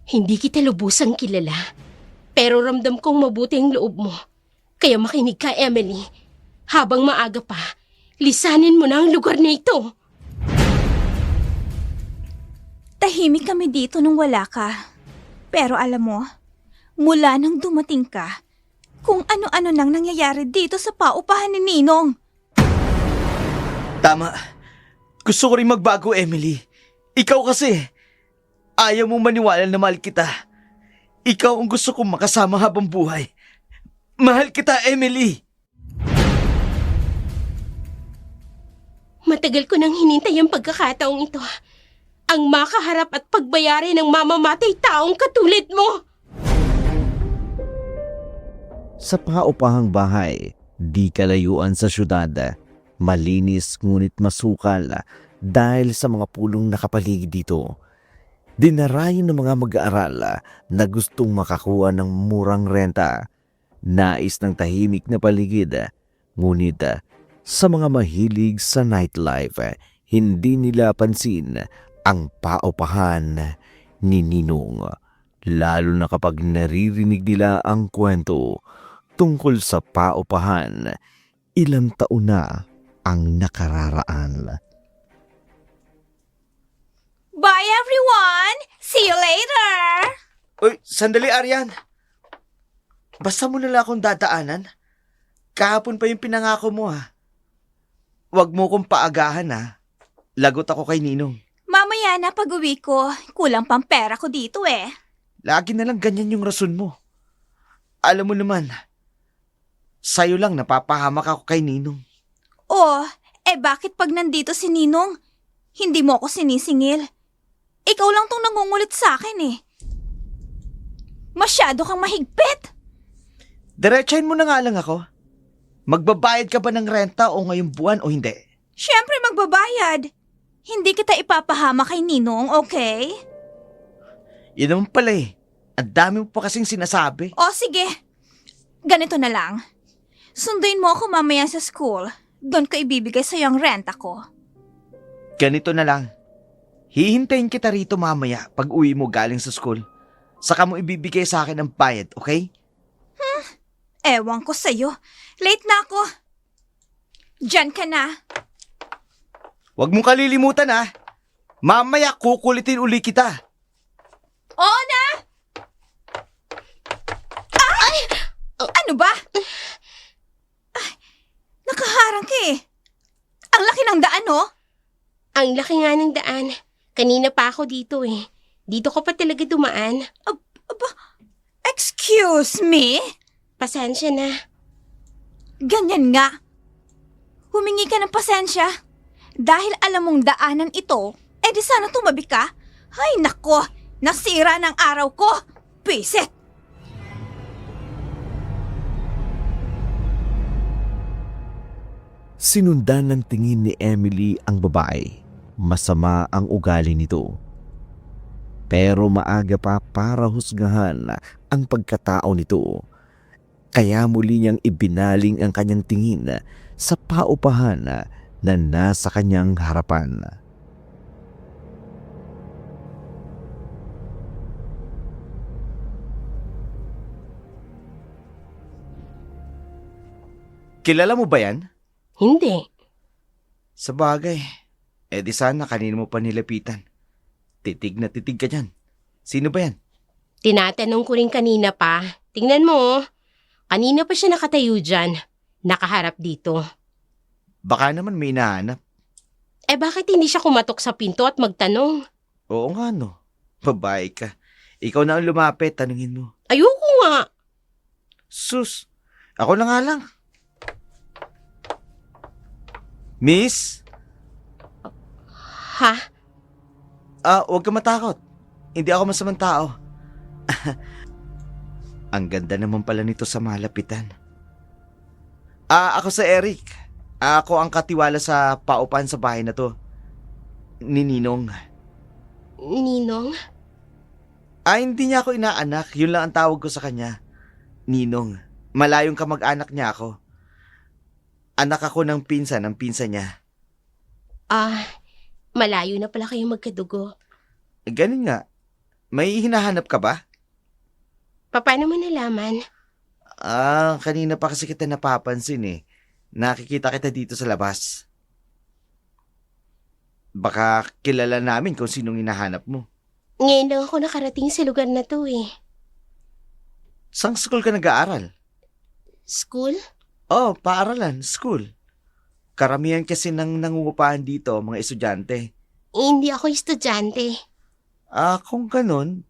Hindi kita lubusang kilala, pero ramdam kong mabuti ang loob mo. Kaya makinig ka, Emily. Habang maaga pa, lisanin mo na ang lugar na ito. Tahimik kami dito nung wala ka. Pero alam mo, mula nang dumating ka, kung ano-ano nang nangyayari dito sa paupahan ni Ninong. Tama. Gusto ko rin magbago, Emily. Ikaw kasi, ayaw mong maniwala na mahal kita. Ikaw ang gusto kong makasama habang buhay. Mahal kita, Emily! Matagal ko nang hinintay ang pagkakataong ito. Ang makaharap at pagbayari ng mamamatay taong katulad mo. Sa paupahang bahay, di kalayuan sa syudad, malinis ngunit masukal dahil sa mga pulong nakapaligid dito. Dinarayo ng mga mag-aaral na gustong makakuha ng murang renta. Nais ng tahimik na paligid, ngunit sa mga mahilig sa nightlife, hindi nila pansin ang paupahan ni Ninong. Lalo na kapag naririnig nila ang kwento tungkol sa paupahan, ilang taon na ang nakararaan. Bye everyone! See you later! Uy, sandali, Arian. Basta mo na lang akong dadaanan. Kahapon pa yung pinangako mo, ha. Huwag mo kong paagahan, ha. Lagot ako kay Ninong. Mamaya na pag-uwi ko, kulang pang pera ko dito eh. Lagi na lang ganyan yung rason mo. Alam mo naman, sa'yo lang napapahamak ako kay Ninong. Oh, bakit pag nandito si Ninong, hindi mo ako sinisingil? Ikaw lang tong nangungulit sa akin eh. Masyado kang mahigpit. Diretsahin mo na nga lang ako. Magbabayad ka ba ng renta o ngayong buwan o hindi? Siyempre magbabayad. Hindi kita ipapahama kay Ninong, okay? Yun naman pala eh. Ang dami mo pa kasing sinasabi. O sige, ganito na lang. Sunduin mo ako mamaya sa school. Doon ko ibibigay sa'yo ang renta ko. Ganito na lang. Hihintayin kita rito mamaya pag uwi mo galing sa school. Saka mo ibibigay sa akin ang bayad, okay? Ewan ko sa'yo. Late na ako. Diyan ka na. Huwag mong kalilimutan, ha. Mamaya kukulitin uli kita. Oo na! Ay! Ano ba? Ay, nakaharang ka eh. Ang laki ng daan, oh. Ang laki nga ng daan. Kanina pa ako dito eh. Dito ko pa talaga dumaan. Excuse me? Pasensya na. Ganyan nga. Humingi ka ng pasensya. Dahil alam mong daanan ito, di sana tumabi ka. Ay nako, nasira ng araw ko. Pisit! Sinundan ng tingin ni Emily ang babae. Masama ang ugali nito. Pero maaga pa para husgahan ang pagkatao nito. Kaya muli niyang ibinaling ang kanyang tingin sa paupahan na nasa kanyang harapan. Kilala mo ba yan? Hindi. Sa bagay, di sana kanina mo pa nilapitan. Titig na titig ka dyan. Sino ba yan? Tinatanong ko rin kanina pa. Tingnan mo, kanina pa siya nakatayo dyan. Nakaharap dito. Baka naman may nahanap. Bakit hindi siya kumatok sa pinto at magtanong? Oo nga no, babae ka. Ikaw na ang lumapit, tanungin mo. Ayoko nga. Sus, ako na nga lang. Miss? Ha? Huwag ka matakot. Hindi ako masamang tao. Ang ganda naman pala nito sa malapitan. Ako sa Eric. Ako ang katiwala sa paupahan sa bahay na to. Ni Ninong. Ninong? Hindi niya ako inaanak. Yun lang ang tawag ko sa kanya. Ninong. Malayong kamag-anak niya ako. Anak ako ng pinsan niya. Malayo na pala kayo magkadugo. Ganun nga. May hinahanap ka ba? Paano mo nalaman? Kanina pa kasi kita napapansin eh. Nakikita kita dito sa labas. Baka kilala namin kung sinong hinahanap mo. Ngayon lang ako nakarating sa lugar na to eh. Saan school ka nag-aaral? School? Oh, paaralan, school. Karamihan kasi nang nangungupahan dito, mga estudyante. Hindi ako estudyante. Kung ganun,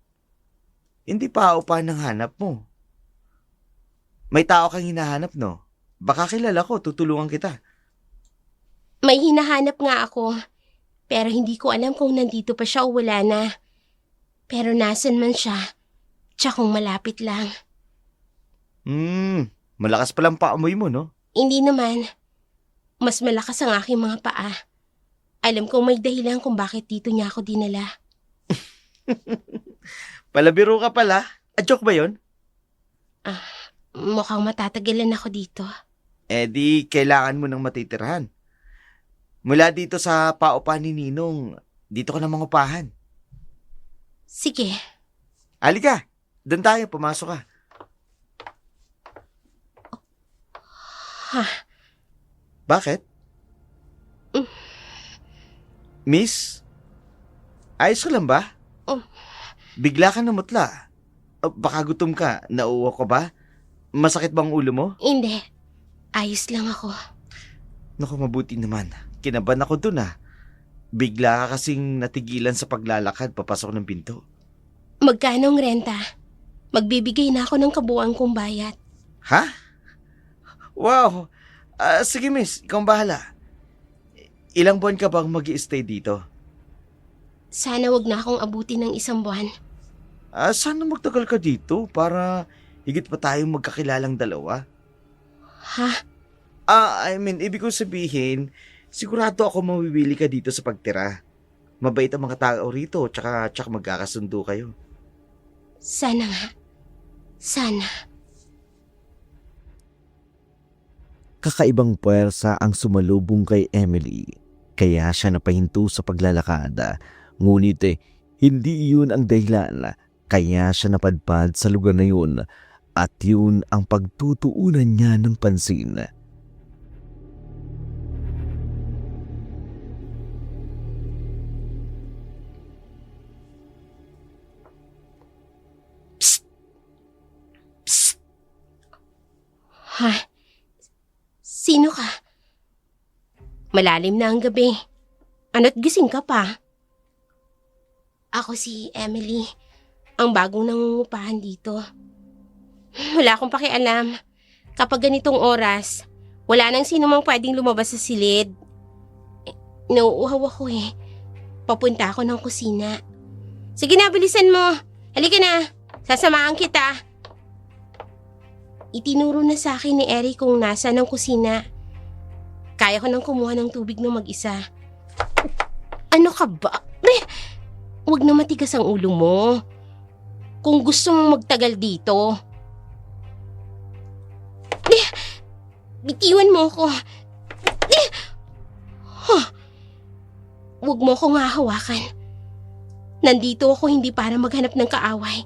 hindi pa upahan ng hanap mo. May tao kang hinahanap, no? Baka kilala ko, tutulungan kita. May hinahanap nga ako. Pero hindi ko alam kung nandito pa siya o wala na. Pero nasan man siya, tsaka kung malapit lang. Malakas palang paamoy mo, no? Hindi naman. Mas malakas ang aking mga paa. Alam kong may dahilan kung bakit dito niya ako dinala. Palabiro ka pala. Joke ba yon? Mukhang matatagalan ako dito. Di kailangan mo ng matitirahan. Mula dito sa paupahan ni Ninong, dito ka na mangupahan. Sige. Halika, doon tayo, pumasok ka. Ha? Bakit? Miss? Ayos ka lang ba? Oh. Bigla ka namutla. Baka gutom ka, nauuwa ka ba? Masakit bang ulo mo? Hindi. Ayos lang ako. Naku, mabuti naman. Kinabahan ako dun Bigla ka kasing natigilan sa paglalakad papasok ng pinto. Magkano ang renta? Magbibigay na ako ng kabuuan kong bayad. Ha? Wow! Sige miss, ikaw ang bahala. Ilang buwan ka bang mag-i-stay dito? Sana wag na akong abutin ng 1 buwan. Sana magtagal ka dito para higit pa tayong magkakilalang dalawa. Ha? Ibig ko sabihin, sigurado ako mabibili ka dito sa pagtira. Mabait ang mga tao rito, tsaka magkakasundo kayo. Sana nga. Sana. Kakaibang puwersa ang sumalubong kay Emily, kaya siya napahinto sa paglalakad. Ngunit hindi iyon ang dahilan, kaya siya napadpad sa lugar na yun at yun ang pagtutuunan niya ng pansin. Ha? Sino ka? Malalim na ang gabi. Ano't gising ka pa? Ako si Emily, ang bagong nangungupahan dito. Wala akong pakialam. Kapag ganitong oras, wala nang sino mang pwedeng lumabas sa silid. Nauuhaw ako eh. Papunta ako ng kusina. Sige na, bilisan mo. Halika na. Sasamahan kita. Itinuro na sa akin ni Eric kung nasa ng kusina. Kaya ko nang kumuha ng tubig ng mag-isa. Ano ka ba? Huwag na matigas ang ulo mo. Kung gusto mong magtagal dito. Bitiwan mo ko. Huwag mo akong hahawakan. Nandito ako hindi para maghanap ng kaaway.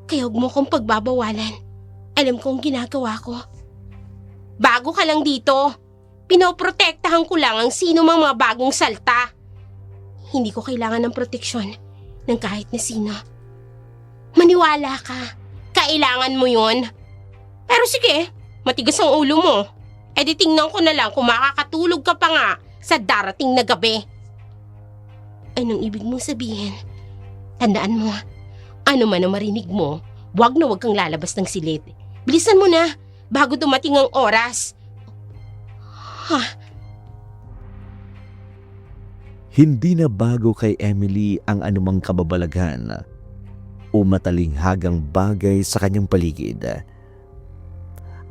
Kaya huwag mo akong pagbabawalan. Alam kong ginagawa ko. Bago ka lang dito. Pinoprotektahan ko lang ang sino mang mga bagong salta. Hindi ko kailangan ng proteksyon ng kahit na sino. Maniwala ka. Kailangan mo yun. Pero sige, matigas ang ulo mo. E di tingnan ko na lang kung makakatulog ka pa nga sa darating na gabi. Anong ibig mong sabihin? Tandaan mo, ano man ang marinig mo, wag na wag kang lalabas ng silid. Bilisan mo na, bago dumating ang oras. Hindi na bago kay Emily ang anumang kababalaghan o matalinghagang bagay sa kanyang paligid.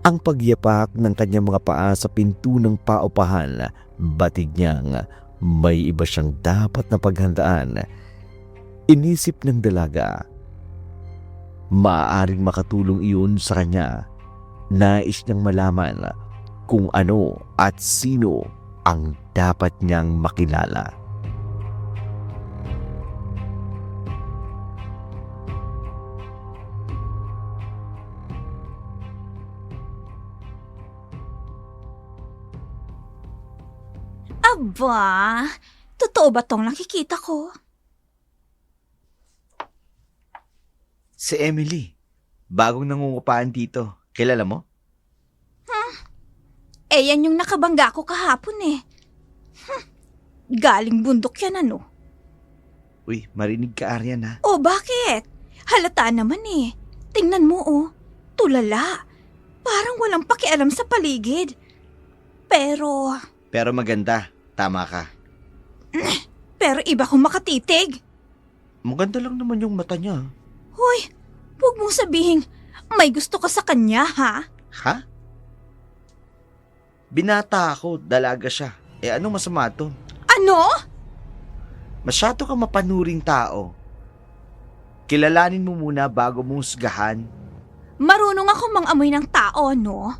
Ang pagyapak ng kanyang mga paa sa pinto ng paupahan, batig niyang may iba siyang dapat na paghandaan. Inisip ng dalaga, maaaring makatulong iyon sa kanya. Nais niyang malaman kung ano at sino ang dapat niyang makilala. Aba, totoo ba tong nakikita ko? Si Emily. Bagong nangungupahan dito. Kilala mo? Eh, yan yung nakabangga ko kahapon eh. Galing bundok yan ano? Uy, marinig ka, Aryan, ha? Oh, bakit? Halata naman eh. Tingnan mo oh, tulala. Parang walang pakialam sa paligid. Pero Maganda. Tama ka. iba kung makatitig. Maganda lang naman yung mata niya. Hoy, huwag mong sabihin may gusto ka sa kanya ha? Ha? Binata ako, dalaga siya. Eh, ano masama to? Ano? Masyado ka mapanuring tao. Kilalanin mo muna bago mo husgahan. Marunong ako mang-amoy ng tao, no?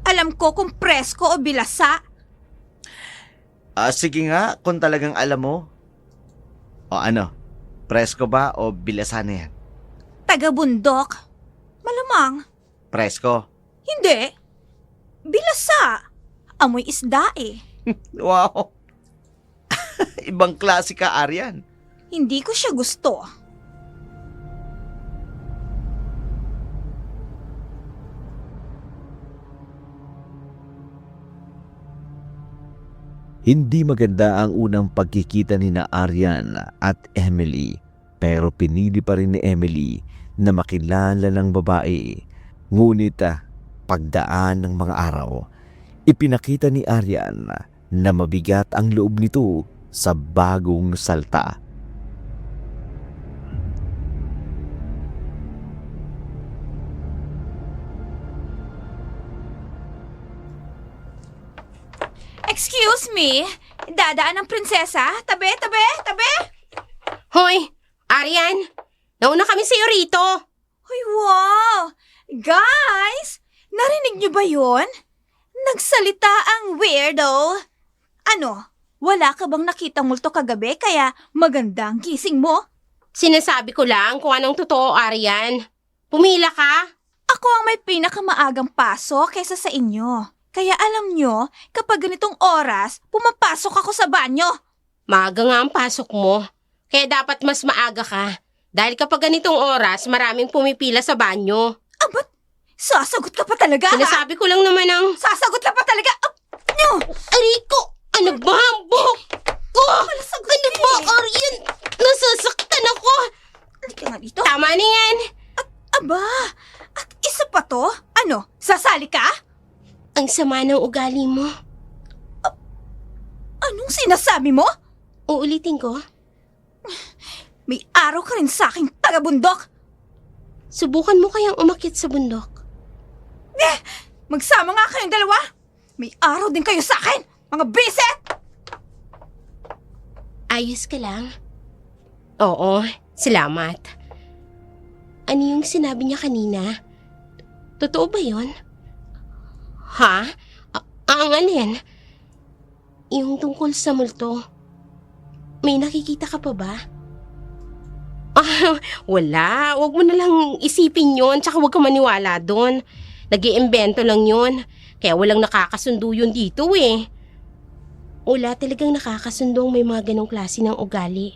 Alam ko kung presko o bilasa. Sige nga, kung talagang alam mo. O ano, presko ba o bilasa na yan? Taga-bundok. Malamang. Presko? Hindi. Bilasa. Amoy isda eh. Wow! Ibang klase ka, Aryan. Hindi ko siya gusto. Hindi maganda ang unang pagkikita ni na Aryan at Emily, pero pinili pa rin ni Emily na makilala ng babae. Ngunit pagdaan ng mga araw, ipinakita ni Aryan na mabigat ang loob nito sa bagong salta. Excuse me? Dadaan ng prinsesa? Tabi, tabi, tabi! Hoy, Aryan! Nauna kami sa'yo rito! Hoy, wow! Guys! Narinig niyo ba yun? Nagsalita ang weirdo. Ano? Wala ka bang nakitang multo kagabi kaya maganda ang gising mo? Sinasabi ko lang kung anong totoo, Aryan. Pumila ka? Ako ang may pinakamaagang paso kaysa sa inyo. Kaya alam nyo, kapag ganitong oras, pumapasok ako sa banyo. Maaga nga ang pasok mo. Kaya dapat mas maaga ka. Dahil kapag ganitong oras, maraming pumipila sa banyo. Abat, sasagot ka pa talaga? Sinasabi ko lang naman ang... Sasagot ka pa talaga? Nyo! Ariko! Ano ba ang buhok ko? Malasagot Ano ba, Aryan? Nasasaktan ako! Halika nga dito. Tama na yan! Aba, at isa pa to? Ano, sasali ka? Ang sama ng ugali mo. Anong sinasabi mo? Uulitin ko. May araw ka rin sa aking taga-bundok. Subukan mo kayang umakyat sa bundok. Magsama nga kayong dalawa. May araw din kayo sa akin, mga bisit! Ayos ka lang? Oo, salamat. Ano yung sinabi niya kanina? Totoo ba yun? Ha? Ang alin? Yung tungkol sa multo. May nakikita ka pa ba? Wala. Huwag mo na lang isipin yun, tsaka huwag ka maniwala doon. Nag-iimbento lang yun. Kaya walang nakakasundo yun dito eh. Wala talagang nakakasundong may mga ganong klase ng ugali.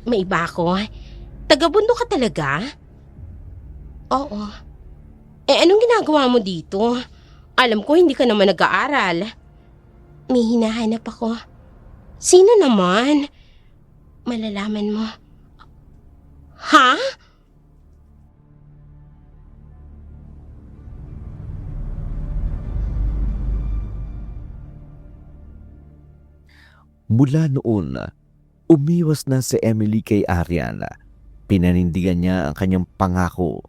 May iba ako. Tagabundo ka talaga? Oo. Anong ginagawa mo dito? Alam ko hindi ka naman nag-aaral. May hinahanap ako. Sino naman? Malalaman mo. Ha? Mula noon, umiwas na si Emily kay Aryan. Pinanindigan niya ang kanyang pangako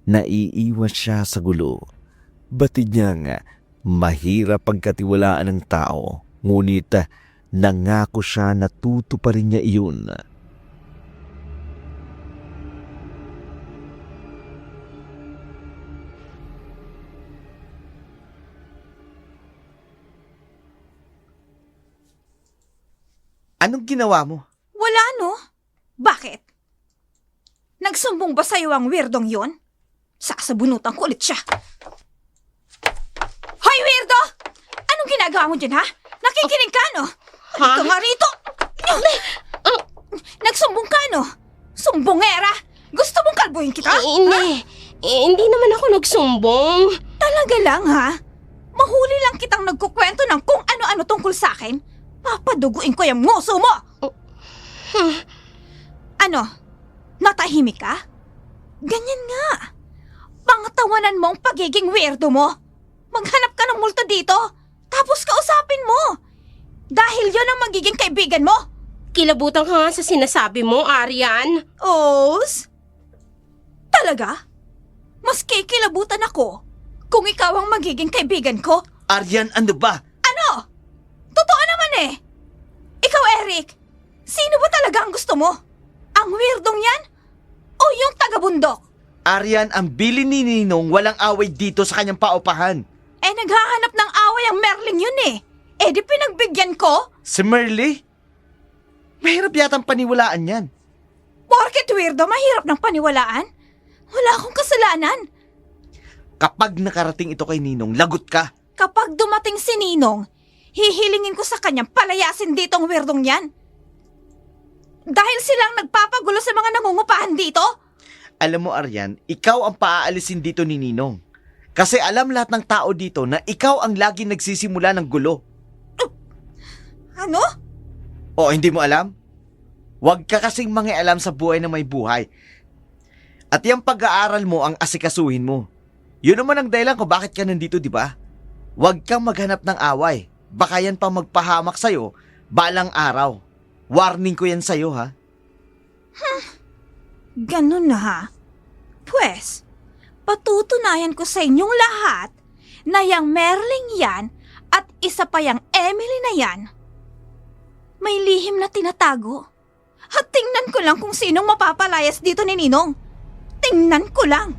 na iiwas siya sa gulo. Batid niyang mahirap pagkatiwalaan ng tao, ngunit nangako siya na tutuparin niya iyon. Anong ginawa mo? Wala no? Bakit? Nagsumbong ba sa'yo ang weirdong yon? Sasabunutan ko ulit siya. Hoy, weirdo! Anong ginagawa ginagawa mo dyan, ha? Nakikinig ka, no? Ha? Ito nga rito! Nagsumbong ka, no? Sumbongera! Gusto mong kalbuhin kita? Hindi. Hindi naman ako nagsumbong. Talaga lang, ha? Mahuli lang kitang nagkukwento ng kung ano-ano tungkol sa akin. Papaduguin ko yung nguso mo! Ano? Natahimik ka? Ganyan nga. Pangatawanan mo ang pagiging weirdo mo. Maghanap ka ng multo dito, tapos kausapin mo. Dahil yon ang magiging kaibigan mo. Kilabutan ka nga sa sinasabi mo, Aryan. Os? Talaga? Mas kikilabutan ako kung ikaw ang magiging kaibigan ko. Aryan, ano ba? Ano? Totoo naman eh. Ikaw, Eric, sino ba talaga ang gusto mo? Ang weirdong yan? O yung taga-bundok? Aryan, ang bili ni Ninong walang away dito sa kanyang paupahan. Eh, naghahanap ng away ang Merling yun eh. Eh, di pinagbigyan ko? Si Merly? Mahirap yatang paniwalaan yan. Porket weirdo, mahirap ng paniwalaan? Wala akong kasalanan. Kapag nakarating ito kay Ninong, lagot ka. Kapag dumating si Ninong, hihilingin ko sa kanyang palayasin ditong weirdong yan. Dahil silang nagpapagulo sa mga nangungupahan dito? Alam mo, Aryan, ikaw ang paaalisin dito ni Ninong. Kasi alam lahat ng tao dito na ikaw ang lagi nagsisimula ng gulo. Ano? O, hindi mo alam? Huwag ka kasing mangialam sa buhay na may buhay. At yung pag-aaral mo ang asikasuhin mo. Yun naman ang dahilan kung bakit ka nandito, di ba? Huwag kang maghanap ng away. Baka yan pa magpahamak sa'yo balang araw. Warning ko yan sa'yo, ha? Ganun na ha. Pwes, patutunayan ko sa inyong lahat na yang Merling yan at isa pa yang Emily na yan may lihim na tinatago. At tingnan ko lang kung sinong mapapalayas dito ni Ninong. Tingnan ko lang.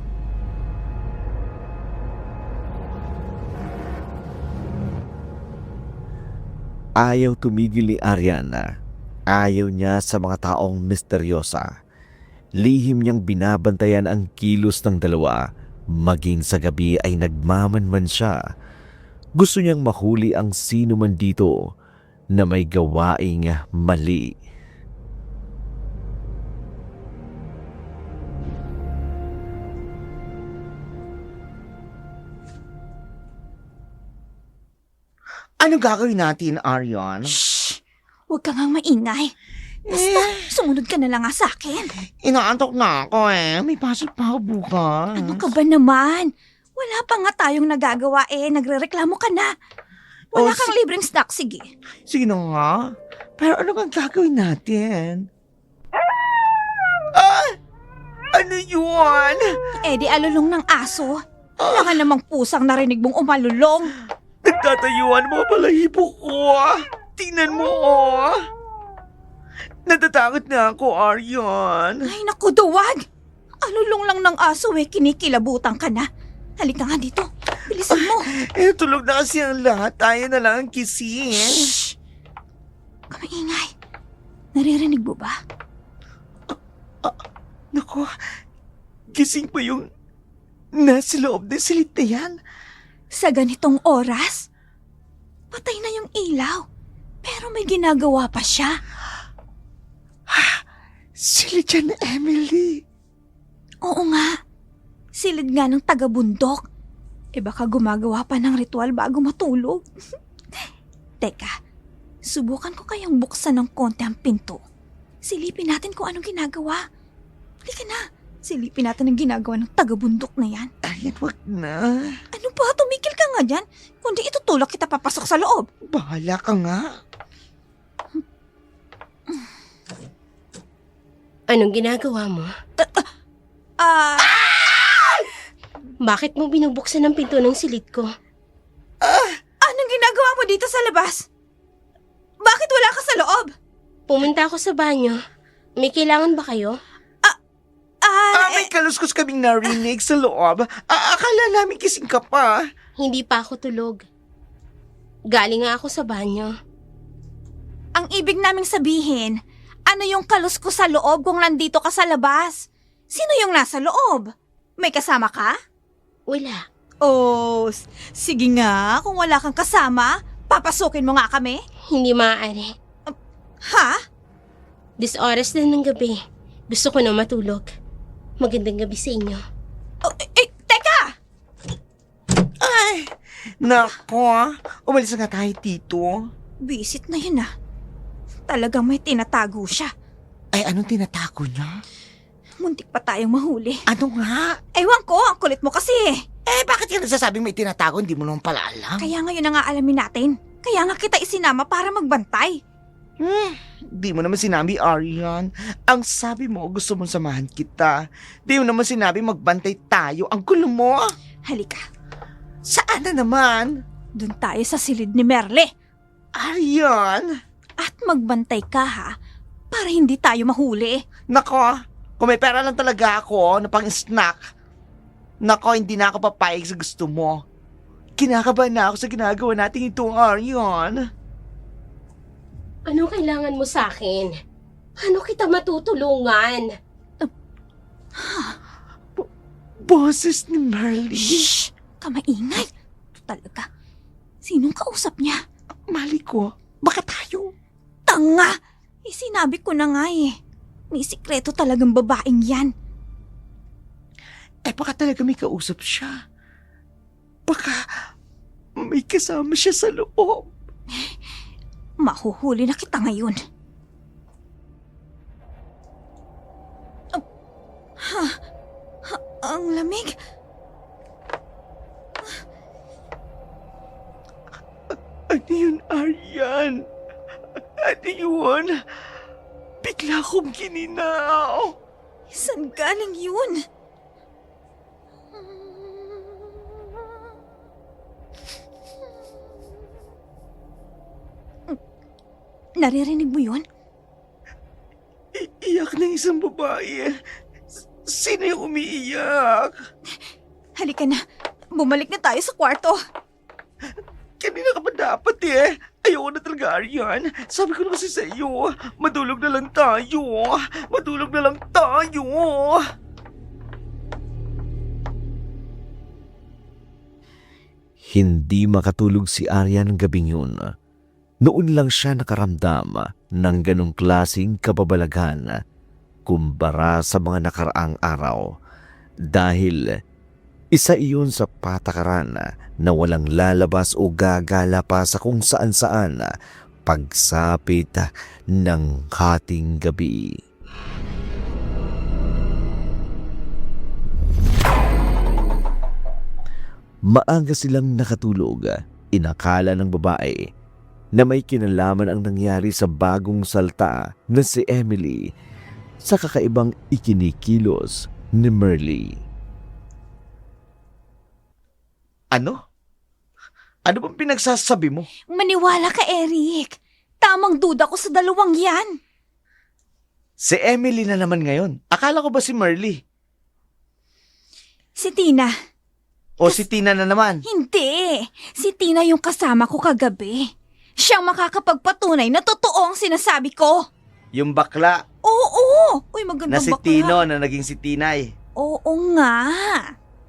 Ayaw tumigil ni Ariana. Ayaw niya sa mga taong misteryosa. Lihim niyang binabantayan ang kilos ng dalawa. Maging sa gabi ay nagmamanman siya. Gusto niyang mahuli ang sino man dito na may gawaing mali. Ano gagawin natin, Aryan? Shh! Huwag ka ngang maingay. Basta, sumunod ka na lang nga sa akin. Inaantok na ako May pasok pa ako bukas. Ano ka ba naman? Wala pa nga tayong nagagawa nagrereklamo ka na. Wala Oh, kang libreng snack, sige. Sige na nga. Pero ano bang gagawin natin? Ah! Ano yun? Di alulong ng aso. Wala ka namang pusang narinig mong umalulong. Nagtatayuan mga balahibo ko. Tingnan mo, Natatakot na ako, Aryan. Ay, naku, duwag! Alulong lang ng aso kinikilabutan ka na. Halika nga dito. Bilisan mo. Tulog na kasi ang lahat. Tayo na lang ang kising. Shh! Kamaingay. Naririnig mo ba? Naku, gising pa yung nasa loob ng silid na yan. Sa ganitong oras, patay na yung ilaw. Pero may ginagawa pa siya. Silid yan, Emily. Oo nga. Silid nga ng taga-bundok. Baka gumagawa pa ng ritual bago matulog. Teka, subukan ko kayang buksan ng konti ang pinto. Silipin natin kung anong ginagawa. Halika na. Silipin natin ang ginagawa ng taga-bundok na yan. Ay, wag na. Ano ba? Tumigil ka nga dyan. Kundi itutulak kita papasok sa loob. Bahala ka nga. Anong ginagawa mo? Bakit mo binubuksan ang pinto ng silid ko? Anong ginagawa mo dito sa labas? Bakit wala ka sa loob? Pumunta ako sa banyo. May kailangan ba kayo? May kaluskos kaming narinig sa loob. Akala namin kising ka pa. Hindi pa ako tulog. Galing nga ako sa banyo. Ang ibig naming sabihin, ano yung kalus ko sa loob kung nandito ka sa labas? Sino yung nasa loob? May kasama ka? Wala. Oh, sige nga, kung wala kang kasama, Papasukin mo nga kami? Hindi maaari. Ha? 10 oras na ng gabi. Gusto ko na matulog. Magandang gabi sa inyo. Oh, teka! Ay, nako. Umalis na nga tayo, Tito. Visit na yun ah. Talagang may tinatago siya. Ay, anong tinatago niya? Muntik pa tayong mahuli. Ano nga? Ewan ko, ang kulit mo kasi eh. Bakit ka nagsasabing may tinatago? Hindi mo naman pala alam. Kaya ngayon na nga alamin natin. Kaya nga kita isinama para magbantay. Di mo naman sinabi, Arian. Ang sabi mo, gusto mong samahan kita. Di mo naman sinabi magbantay tayo. Ang gulo mo. Halika, Saan na naman? dun tayo sa silid ni Merle. Arian? At magbantay ka ha, para hindi tayo mahuli. Nako, kung may pera lang talaga ako na pang-snack, nako, hindi na ako papayag sa gusto mo. Kinakabahan na ako sa ginagawa natin ito, Arian. Ano kailangan mo sa akin? Ano kita matutulungan? Boses ni Marley. Shh! Kamaingay. Talaga. Sinong kausap niya? Mali ko, baka tayo. Tanga! Sinabi ko na nga eh. May sikreto talagang babaeng yan. Baka talaga may kausap siya. Baka may kasama siya sa loob. Mahuhuli na kita ngayon. Ang lamig. Ano yun, Arian? Ano yun? Bigla akong gininaw. Saan galing yun? Naririnig mo yun? Iyak ng isang babae. Sino yung umiiyak? Halika na. Bumalik na tayo sa kwarto. Kanina ka pa dapat eh. Ayoko na talaga, Arian. Sabi ko na kasi sa iyo, matulog na lang tayo. Matulog na lang tayo. Hindi makatulog si Arya ng gabing yun. Noon lang siya nakaramdam ng ganong klaseng kababalagan kumpara sa mga nakaraang araw. Dahil isa iyon sa patakaran na walang lalabas o gagala pa sa kung saan-saan pagsapit ng hating gabi. Maaga silang nakatulog. Inakala ng babae na may kinalaman ang nangyari sa bagong salta na si Emily sa kakaibang ikinikilos ni Merle. Ano? Ano bang pinagsasabi mo? Maniwala ka, Eric. Tamang duda ko sa dalawang yan. Si Emily na naman ngayon. Akala ko ba si Merle? Si Tina. O si Tina na naman? Hindi. Si Tina yung kasama ko kagabi. Siyang makakapagpatunay na totoo ang sinasabi ko. Yung bakla Oo. Uy, magandang na si bakla. Tino na naging si Tinay. Oo nga.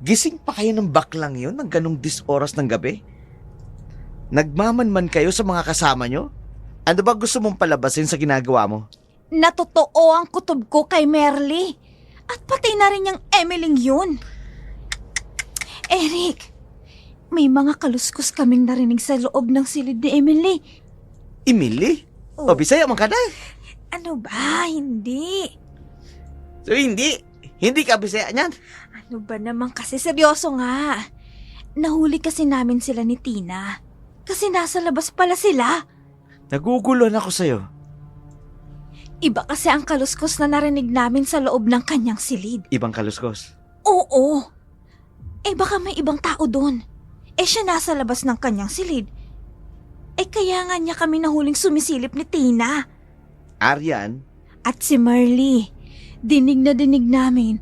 Gising pa kayo ng baklang yun ng ganong 10 oras ng gabi? Nagmamanman kayo sa mga kasama nyo? Ano ba gusto mong palabasin sa ginagawa mo? Natotoo ang kutob ko kay Merle. At pati na rin yung Emiling yun. Eric, may mga kaluskos kaming narinig sa loob ng silid ni Emily. Emily? Oh. O Bisaya man ka na? Ano ba? Hindi. So hindi ka Bisaya niyan? Ano ba naman kasi? Seryoso nga. Nahuli kasi namin sila ni Tina. Kasi nasa labas pala sila. Naguguluhan ako sa'yo. Iba kasi ang kaluskos na narinig namin sa loob ng kanyang silid. Ibang kaluskos. Oo. Baka may ibang tao doon. Siya nasa labas ng kanyang silid. Kaya nga niya kami nahuling sumisilip ni Tina. Arian? At si Merle. Dinig na dinig namin.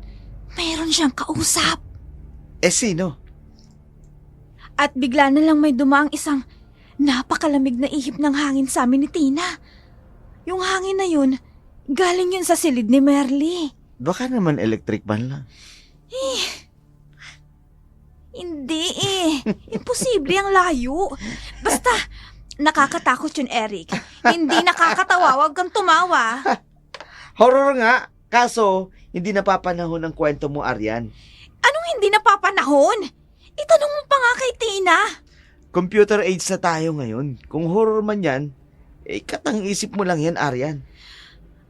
Mayroon siyang kausap. Sino? At bigla na lang may dumaang isang napakalamig na ihip ng hangin sa amin ni Tina. Yung hangin na yun, galing yun sa silid ni Merle. Baka naman electric ban lang. Hindi Imposible ang layo. Basta, Nakakatakot yun, Eric. Hindi nakakatawa, wag kang tumawa. Horror nga. Kaso, hindi napapanahon ang kwento mo, Aryan. Anong hindi napapanahon? Itanong mo pa nga kay Tina. Computer age na tayo ngayon. Kung horror man yan, katang isip mo lang yan, Aryan.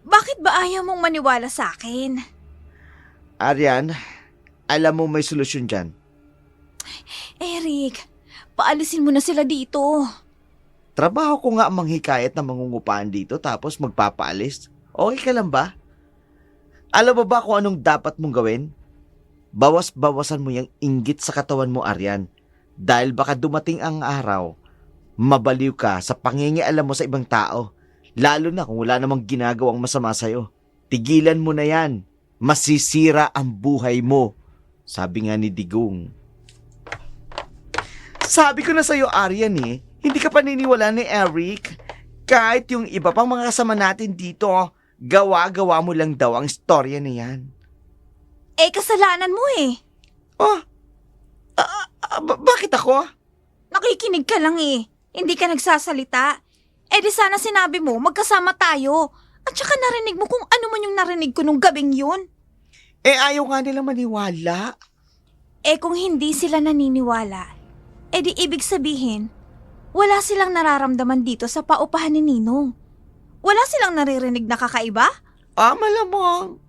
Bakit ba ayaw mong maniwala sa akin? Aryan, alam mo may solusyon dyan. Eric, paalisin mo na sila dito. Trabaho ko nga ang manghikayat na mangungupaan dito tapos magpapaalis. Okay ka lang ba? Alam mo ba kung anong dapat mong gawin? Bawas-bawasan mo yung inggit sa katawan mo, Aryan. Dahil baka dumating ang araw, mabaliw ka sa pangingialam mo sa ibang tao. Lalo na kung wala namang ginagawang masama sa'yo. Tigilan mo na yan. Masisira ang buhay mo. Sabi nga ni Digong. Sabi ko na sa'yo, Aryan hindi ka paniniwala ni Eric. Kahit yung iba pang mga kasama natin dito, gawa-gawa mo lang daw ang istorya na yan. Kasalanan mo eh. Oh, bakit ako? Nakikinig ka lang eh. Hindi ka nagsasalita. Di sana sinabi mo, magkasama tayo. At saka narinig mo kung ano man yung narinig ko nung gabing yun. Ayaw nga nila maniwala. Kung hindi sila naniniwala, di ibig sabihin, wala silang nararamdaman dito sa paupahan ni Ninong. Wala silang naririnig na kakaiba? Malamang.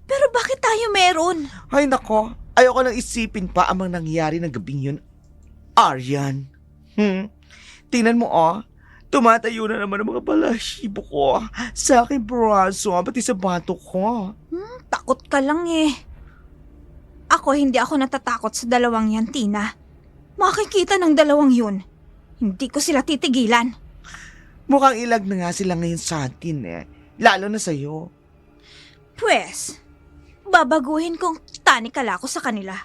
Pero bakit tayo meron? Ay nako, ayoko nang isipin pa ang mga nangyari ng gabing yun. Aryan. Tingnan mo tumatayo na naman ang mga balahibo ko sa aking braso, pati sa bato ko. Takot ka lang eh. Hindi ako natatakot sa dalawang yan, Tina. Makikita ng dalawang yun. Hindi ko sila titigilan. Mukhang ilag na nga sila ngayon sa atin lalo na sa'yo. Pwes, babaguhin kong tanikala ko sa kanila.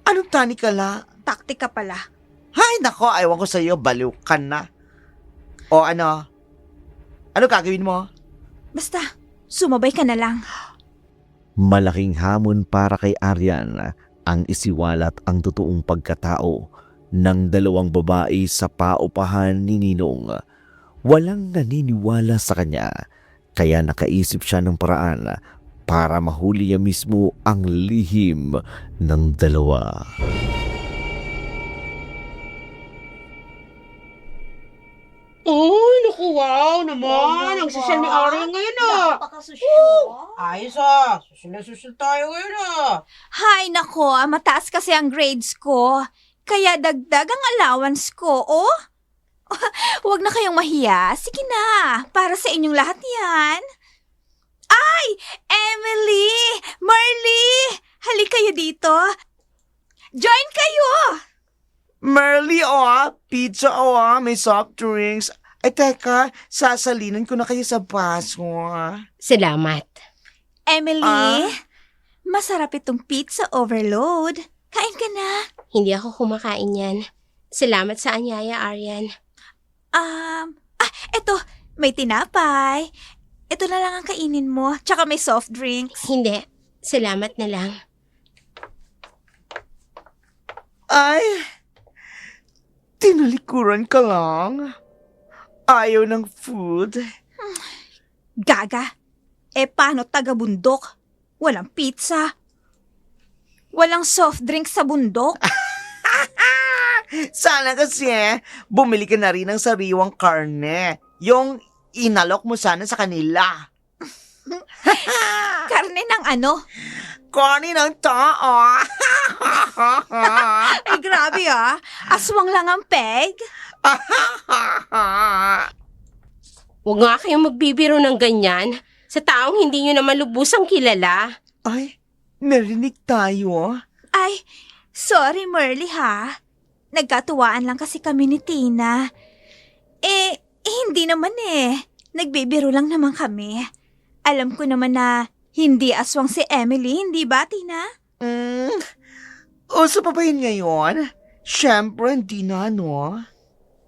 Anong tanikala? Taktika pala. Hay nako, ayaw ko sa'yo, baliw ka na. O ano? Ano gagawin mo? Basta, sumabay ka na lang. Malaking hamon para kay Aryan ang isiwalat ang totoong pagkatao ng dalawang babae sa paupahan ni Ninong. Walang naniniwala sa kanya, kaya nakaisip siya ng paraan para mahuli niya mismo ang lihim ng dalawa. Oh, naku, wow naman. Ang social ni Arian ngayon Ayos Susul na susul tayo ngayon Hay nako, mataas kasi ang grades ko. Kaya dagdag ang allowance ko, oh. Huwag na kayong mahiya. Sige na, para sa inyong lahat yan. Ay, Emily! Marley! Halik kayo dito. Join kayo! Merly, pizza, may soft drinks. Ay, teka, sasalinan ko na kayo sa baso. Salamat. Emily, masarap itong pizza overload. Kain ka na. Hindi ako kumakain yan. Salamat sa anyaya, Arian. Eto, may tinapay. Ito na lang ang kainin mo, tsaka may soft drinks. Hindi. Salamat na lang. Ay, tinalikuran ka lang. Ayaw ng food. Gaga. Paano taga-bundok? Walang pizza. Walang soft drink sa bundok. Sana kasi bumili ka na rin ng sariwang karne. Yung inalok mo sana sa kanila. Karne ng ano? Karne ng tao. Ay, grabe Aswang lang ang peg. Huwag nga kayong magbibiro ng ganyan. Sa taong hindi nyo naman lubusang kilala. Ay, narinig tayo. Ay, sorry Merly Nagkatuwaan lang kasi kami ni Tina. Hindi naman Nagbibiro lang naman kami. Alam ko naman na hindi aswang si Emily, hindi ba, Tina? Uso pa ba yun ngayon? Siyempre, hindi na, no?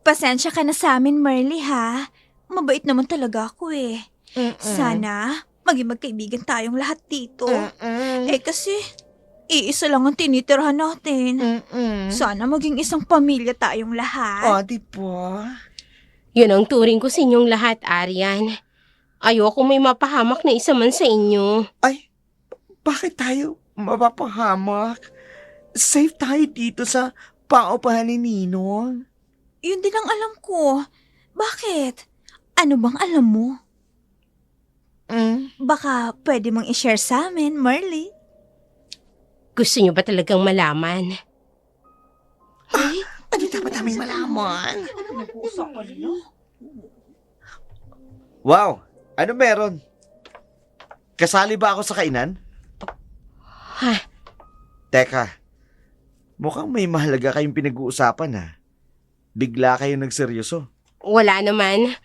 Pasensya ka na sa amin, Merly, Mabait naman talaga ako Sana, maging magkaibigan tayong lahat dito. Kasi, Iisa lang ang tinitirhan natin. Sana maging isang pamilya tayong lahat. Di ba? Yun ang turing ko sa inyong lahat, Aryan. Ayoko may mapahamak na isa man sa inyo. Ay, bakit tayo mapapahamak? Safe tayo dito sa paupahan ni Ninong. Yun din ang alam ko. Bakit? Ano bang alam mo? Baka pwede mong i-share sa amin, Marley. Gusto niyo ba talagang malaman? Ano dapat namin malaman? Wow! Ano meron? Kasali ba ako sa kainan? Ha? Teka, mukhang may mahalaga kayong pinag-uusapan ha. Bigla kayo nagseryoso. Wala naman.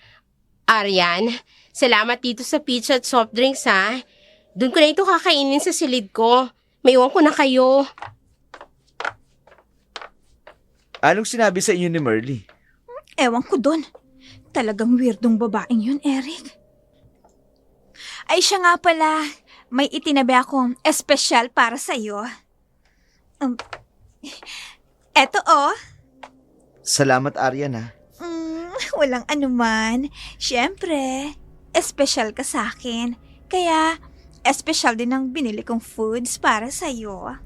Aryan, salamat dito sa pizza at soft drinks ha. Doon ko na ito kakainin sa silid ko. May iwan ko na kayo. Anong sinabi sa inyo ni Merly? Ewan ko doon. Talagang weirdong babaeng yun, Eric. Ay siya nga pala, may itinabi akong espesyal para sa'yo. Eto oh. Salamat, Aryan ha. Walang anuman. Siyempre, espesyal ka sa akin. Kaya, espesyal din ang binili kong foods para sa'yo.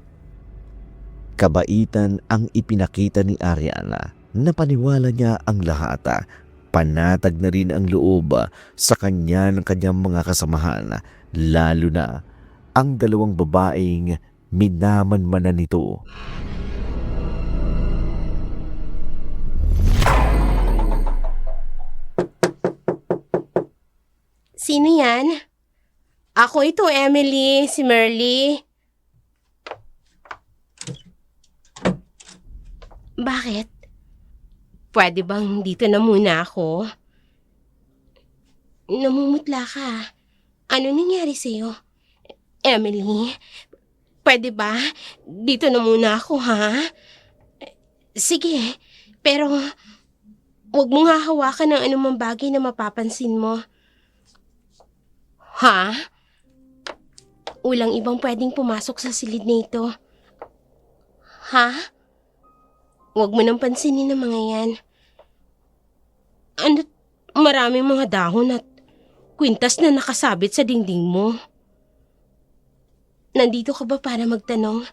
Kabaitan ang ipinakita ni Ariana. Napaniwala niya ang lahat. Panatag na rin ang loob sa kanya ng kanyang mga kasamahan, lalo na ang dalawang babaeng minamanmanan nito. Sino yan? Ako ito, Emily, si Merly. Bakit? Pwede bang dito na muna ako? Namumutla ka. Ano nangyari sa'yo? Emily, pwede ba? Dito na muna ako, ha? Sige, pero huwag mong hahawakan ng anumang bagay na mapapansin mo. Ha? Walang ibang pwedeng pumasok sa silid nito. Ha? Huwag mo nang pansinin ang mga yan. Ano, maraming mga dahon at kwintas na nakasabit sa dingding mo. Nandito ka ba para magtanong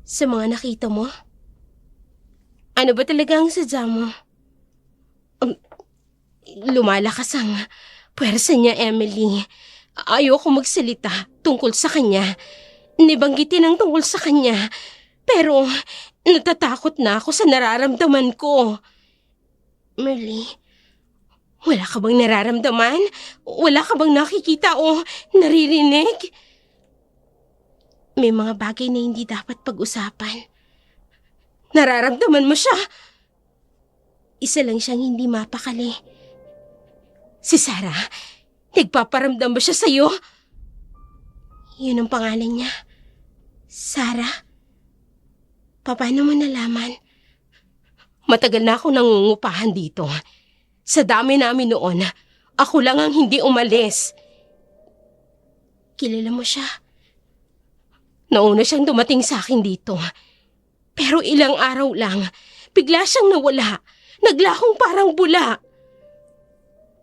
sa mga nakita mo? Ano ba talaga ang sadya mo? Lumalakas ang puwersa niya, Emily. Ayoko magsalita tungkol sa kanya. Nibanggitin ang tungkol sa kanya. Pero natatakot na ako sa nararamdaman ko. Merly, wala ka bang nararamdaman? Wala ka bang nakikita o naririnig? May mga bagay na hindi dapat pag-usapan. Nararamdaman mo siya. Isa lang siyang hindi mapakali. Si Sarah, nagpaparamdam ba siya sa'yo? Yun ang pangalan niya. Sarah. Paano mo nalaman? Matagal na ako nangungupahan dito. Sa dami namin noon, ako lang ang hindi umalis. Kilala mo siya? Nauna siyang dumating sa akin dito. Pero ilang araw lang, bigla siyang nawala. Naglakong parang bula.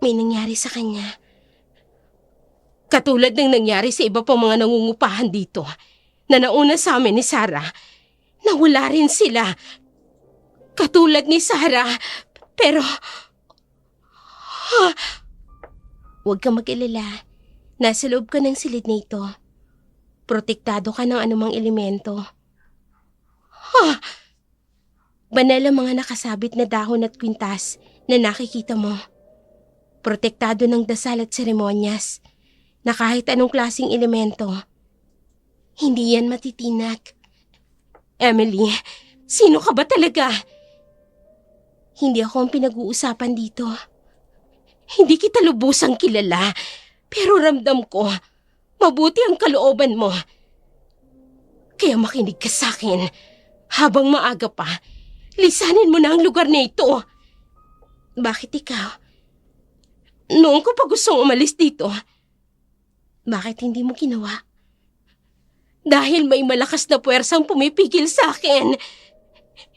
May nangyari sa kanya. Katulad ng nangyari sa iba pang mga nangungupahan dito na nauna sa amin ni Sarah. Nawala rin sila. Katulad ni Sarah. Pero... Huwag kang mag-alala. Nasa loob ka ng silid na ito. Protektado ka ng anumang elemento. Banal ang mga nakasabit na dahon at kwintas na nakikita mo. Protektado ng dasal at seremonyas na kahit anong klaseng elemento, hindi yan matitinag. Emily, sino ka ba talaga? Hindi ako ang pinag-uusapan dito. Hindi kita lubusang kilala, pero ramdam ko, mabuti ang kalooban mo. Kaya makinig ka sa akin. Habang maaga pa, lisanin mo na ang lugar na ito. Bakit ikaw? Noon ko pa gustong umalis dito. Bakit hindi mo ginawa? Dahil may malakas na puwersang pumipigil sa akin.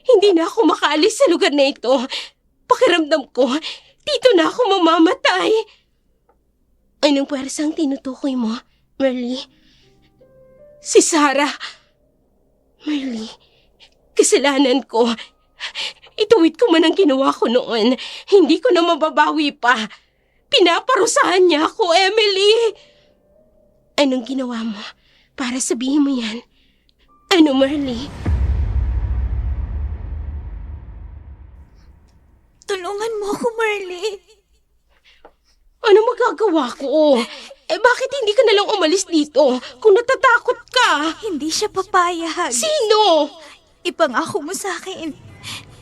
Hindi na ako makaalis sa lugar na ito. Pakiramdam ko, dito na ako mamamatay. Anong puwersang tinutukoy mo, Merly? Si Sarah. Merly, kasalanan ko. Ituwid ko man ang ginawa ko noon. Hindi ko na mababawi pa. Pinaparusahan niya ako, Emily. Anong ginawa mo para sabihin mo yan? Ano, Merly? Tulungan mo ako, Merly. Ano magagawa ko? Bakit hindi ka nalang umalis dito kung natatakot ka? Hindi siya papayag. Sino? Ipangako mo sa akin.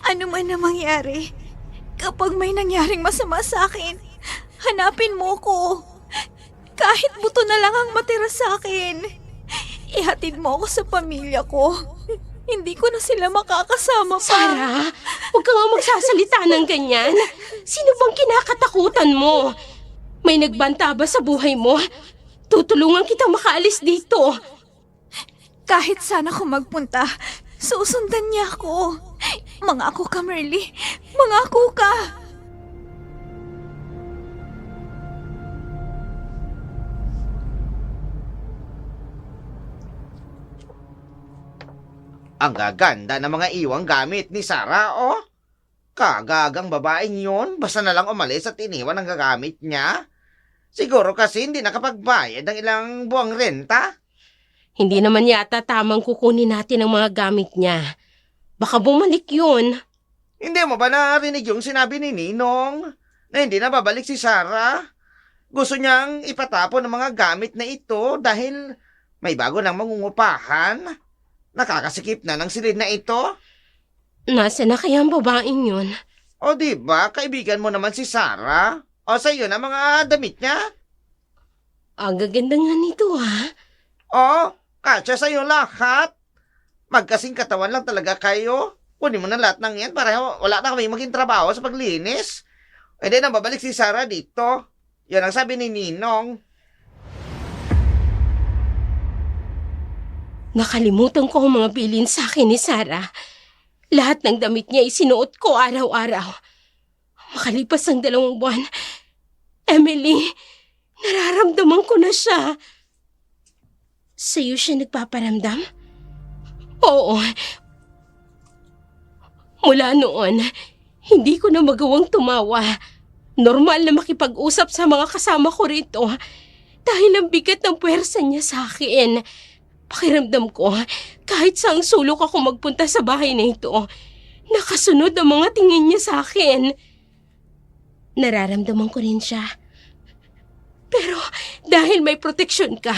Ano man na mangyari, kapag may nangyaring masama sa akin, hanapin mo ko. Kahit buto na lang ang matira sa akin. Ihatid mo ako sa pamilya ko. Hindi ko na sila makakasama pa. Sarah, huwag ka nga magsasalita ng ganyan. Sino bang kinakatakutan mo? May nagbanta ba sa buhay mo? Tutulungan kitang makaalis dito. Kahit saan ako magpunta, susundan niya ako. Mangako ka, Merly. Mangako ka. Ang gaganda ng mga iwang gamit ni Sarah, oh. Kagagang babaeng yun, basta na lang umalis at iniwan ang gagamit niya. Siguro kasi hindi nakapagbayad ng ilang buwang renta. Hindi naman yata tamang kukunin natin ang mga gamit niya. Baka bumalik yun. Hindi mo ba narinig yung sinabi ni Ninong na hindi na babalik si Sarah? Gusto niyang ipatapon ang mga gamit na ito dahil may bago ng mangungupahan. Nakakasikip na ng silid na ito. Nasa na kaya ang babaeng yun? O diba, kaibigan mo naman si Sarah? O sa'yo na mga damit niya? Ang gaganda nga nito, ha? O, kasya sa'yo lahat. Magkasing katawan lang talaga kayo. Kunin mo na lahat ng yan para wala na kami maging trabaho sa paglinis. E di na babalik si Sarah dito. Yan ang sabi ni Ninong. Nakalimutan ko ang mga bilin sa akin ni Sarah. Lahat ng damit niya isinuot ko araw-araw. Makalipas ang 2 buwan, Emily, nararamdaman ko na siya. Sa'yo siya nagpaparamdam? Oo. Mula noon, hindi ko na magawang tumawa. Normal na makipag-usap sa mga kasama ko rito dahil ang bigat ng puwersa niya sa akin. Pakiramdam ko, kahit saang sulok ako magpunta sa bahay na ito, nakasunod ang mga tingin niya sa akin. Nararamdaman ko rin siya. Pero dahil may proteksyon ka,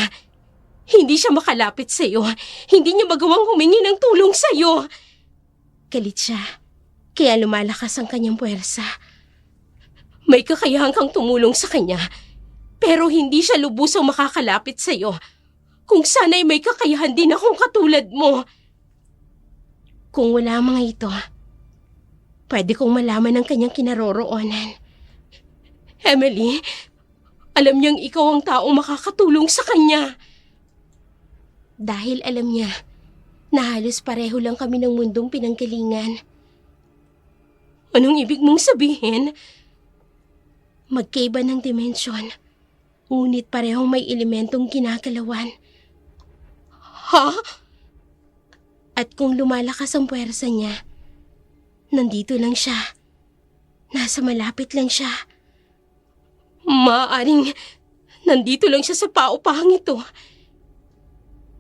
hindi siya makalapit sa'yo. Hindi niya magawang humingi ng tulong sa'yo. Galit siya, kaya lumalakas ang kanyang puwersa. May kakayahan kang tumulong sa kanya, pero hindi siya lubusang makakalapit sa'yo. Kung sana'y may kakayahan din akong katulad mo. Kung wala mga ito, pwede kong malaman ang kanyang kinaroroonan. Emily, alam niyang ikaw ang taong makakatulong sa kanya. Dahil alam niya na halos pareho lang kami ng mundong pinanggalingan. Anong ibig mong sabihin? Magkaiba ng dimensyon, ngunit parehong may elementong ginagalawan. Ha? At kung lumalakas ang puwersa niya, nandito lang siya. Nasa malapit lang siya. Maaaring nandito lang siya sa paupahang ito.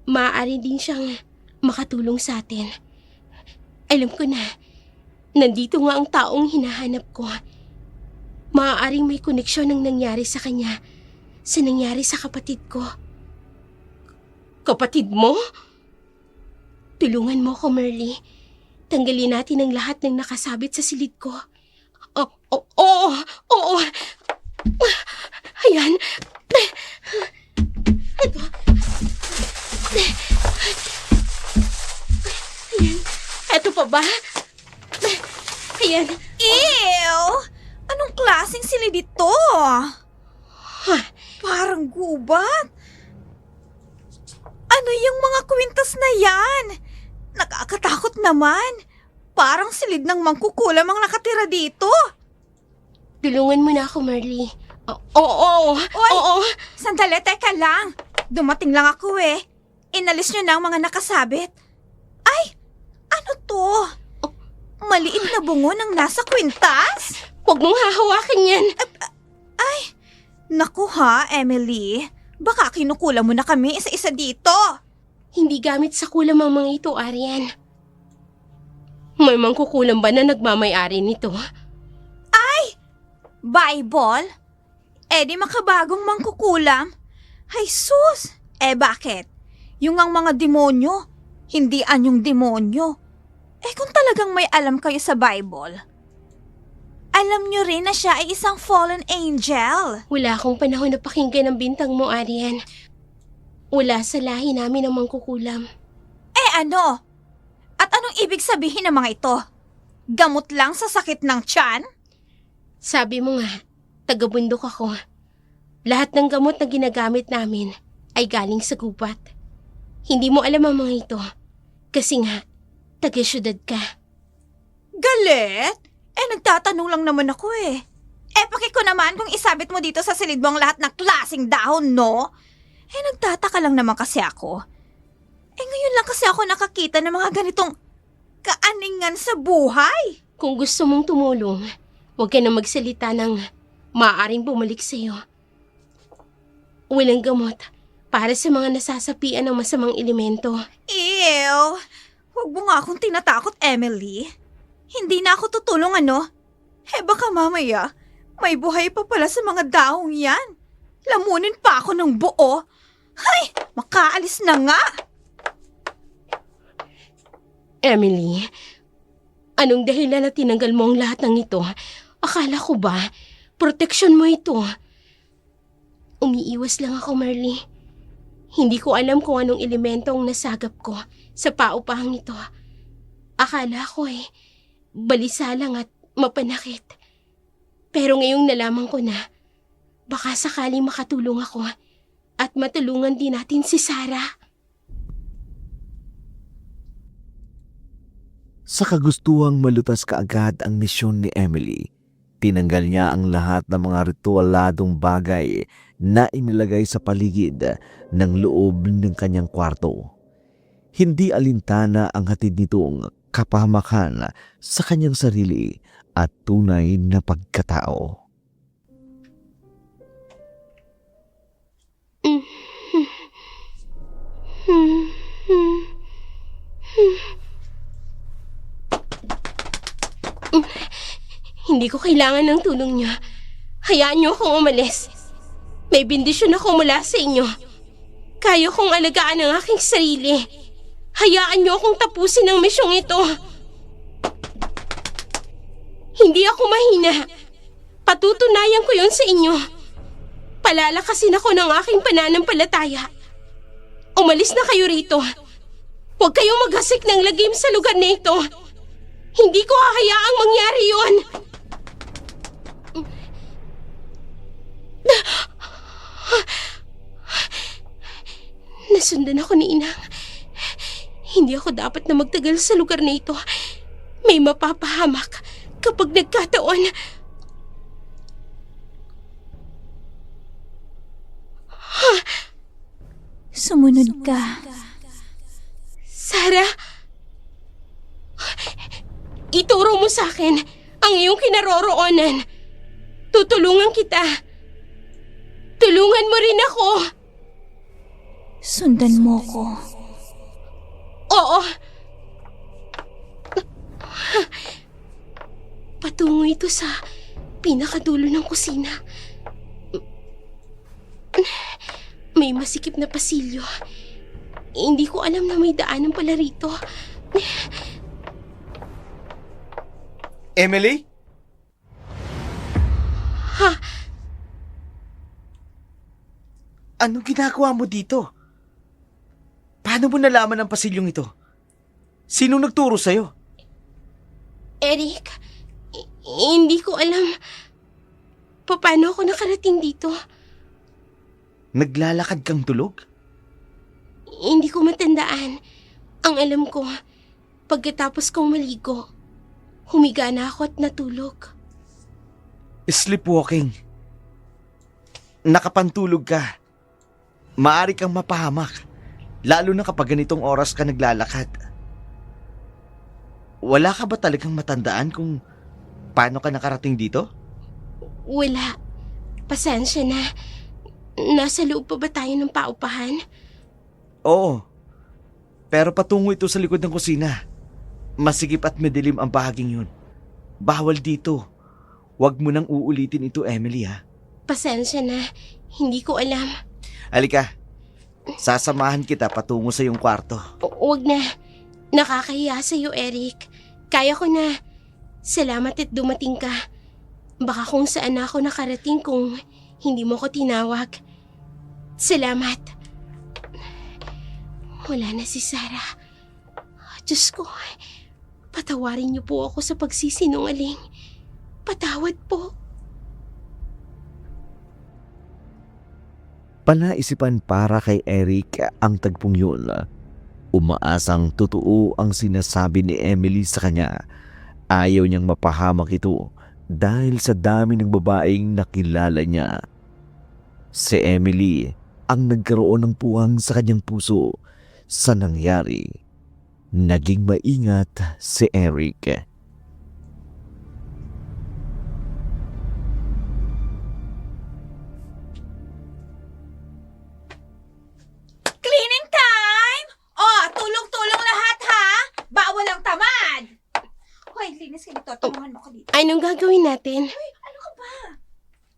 Maaari din siyang makatulong sa atin. Alam ko na, nandito nga ang taong hinahanap ko. Maaaring may koneksyon ng nangyari sa kanya sa nangyari sa kapatid ko. Kapatid mo? Tulungan mo ko, Merly. Tanggalin natin ang lahat ng nakasabit sa silid ko. Oo. Ayan. Ito. Ayan. Ito pa ba? Ayan. Ew! Anong klaseng silid ito? Parang gubat. Ano Ano yung mga kwintas na yan? Nakakatakot naman. Parang silid ng mangkukulam ang nakatira dito. Tulungan mo na ako, Marley. Oo. Sandali, teka lang. Dumating lang ako eh. Inalis nyo na ang mga nakasabit. Ay, ano to? Maliit na bungo ng nasa kwintas? Huwag mong hahawakin yan. Naku ha, Emily. Baka kinukulang mo na kami isa-isa dito. Hindi gamit sa kulam ang mga ito, Arian. May mangkukulam ba na nagmamay-ari nito? Bible? Di makabagong mangkukulam? Ay sus! Bakit? Yung ang mga demonyo, hindi anyong demonyo. Kung talagang may alam kayo sa Bible, alam nyo rin na siya ay isang fallen angel. Wala akong panahon na pakinggan ang bintang mo, Arian. Wala sa lahi namin ang mangkukulam. Ano? At anong ibig sabihin ng mga ito? Gamot lang sa sakit ng tiyan? Sabi mo nga, taga-bundok ako. Lahat ng gamot na ginagamit namin ay galing sa gubat. Hindi mo alam ang mga ito. Kasi nga, taga-syudad ka. Galit? Nagtatanong lang naman ako eh. Pakiko naman kung isabit mo dito sa silid mo ang lahat ng klaseng dahon, no? Nagtataka lang naman kasi ako. Ngayon lang kasi ako nakakita ng mga ganitong kaaningan sa buhay. Kung gusto mong tumulong, huwag ka na magsalita ng maaaring bumalik sa'yo. Walang gamot para sa mga nasasapian ng masamang elemento. Ew! Huwag mo nga akong tinatakot, Emily. Hindi na ako tutulong, ano? Baka mamaya, may buhay pa pala sa mga daong yan. Lamunin pa ako ng buo. Hay! Makaalis na nga! Emily, anong dahilan na tinanggal mo ang lahat ng ito? Akala ko ba, proteksyon mo ito? Umiiwas lang ako, Marley. Hindi ko alam kung anong elemento ang nasagap ko sa paupahang ito. Akala ko balisa lang at mapanakit. Pero ngayong nalaman ko na, baka sakaling makatulong ako at matulungan din natin si Sarah. Sa kagustuhang malutas kaagad ang misyon ni Emily, tinanggal niya ang lahat ng mga ritualadong bagay na inilagay sa paligid ng loob ng kanyang kwarto. Hindi alintana ang hatid nitong kapahamakan sa kanyang sarili at tunay na pagkatao. Hindi ko kailangan ng tulong niyo. Hayaan niyo akong umalis. May bendisyon ako mula sa inyo. Kaya kong alagaan ang aking sarili. Hayaan niyo akong tapusin ang misyong ito. Hindi ako mahina. Patutunayan ko yun sa inyo. Palalakasin ako ng aking pananampalataya. Umalis na kayo rito. Huwag kayong maghasik ng lagim sa lugar na ito. Hindi ko hahayaang mangyari yun. Nasundan ako ni Inang. Hindi ako dapat na magtagal sa lugar na ito. May mapapahamak kapag nagkataon. Sumunod ka. Sarah, ituro mo sa akin ang iyong kinaroroonan. Tutulungan kita. Tulungan mo rin ako. Sundan mo ko. Oo. Patungo ito sa pinakadulo ng kusina. May masikip na pasilyo. Hindi ko alam na may daanan pala rito. Emily? Ha? Ano ginagawa mo dito? Paano mo nalaman ang pasilyong ito? Sino nagturo sa'yo? Eric, hindi ko alam. Paano ako nakarating dito? Naglalakad kang tulog? Hindi ko matandaan. Ang alam ko, pagkatapos kong maligo, humiga na ako at natulog. Sleepwalking. Nakapantulog ka. Maari kang mapahamak, lalo na kapag ganitong oras ka naglalakad. Wala ka ba talagang matandaan kung paano ka nakarating dito? Wala. Pasensya na. Nasa loob pa ba tayo ng paupahan? Oo. Pero patungo ito sa likod ng kusina. Masigip at madilim ang bahaging yun. Bawal dito. Huwag mo nang uulitin ito, Emily, ha? Pasensya na. Hindi ko alam. Halika. Sasamahan kita patungo sa iyong kwarto. Huwag na. Nakakahiya sa'yo, Eric. Kaya ko na. Salamat at dumating ka. Baka kung saan ako nakarating kung hindi mo ko tinawag. Salamat. Wala na si Sarah. Diyos ko, patawarin niyo po ako sa pagsisinungaling. Patawad po. Palaisipan para kay Eric ang tagpong yun. Umaasang totoo ang sinasabi ni Emily sa kanya. Ayaw niyang mapahamak ito dahil sa dami ng babaeng nakilala niya. Si Emily ang nagkaroon ng puwang sa kanyang puso sa nangyari. Naging maingat si Eric. Cleaning time! Oh, tulong-tulong lahat ha! Bawal ang tamad! Hoy, linis ka dito. Tulungan mo ko dito. Anong gagawin natin? Ano ka ba?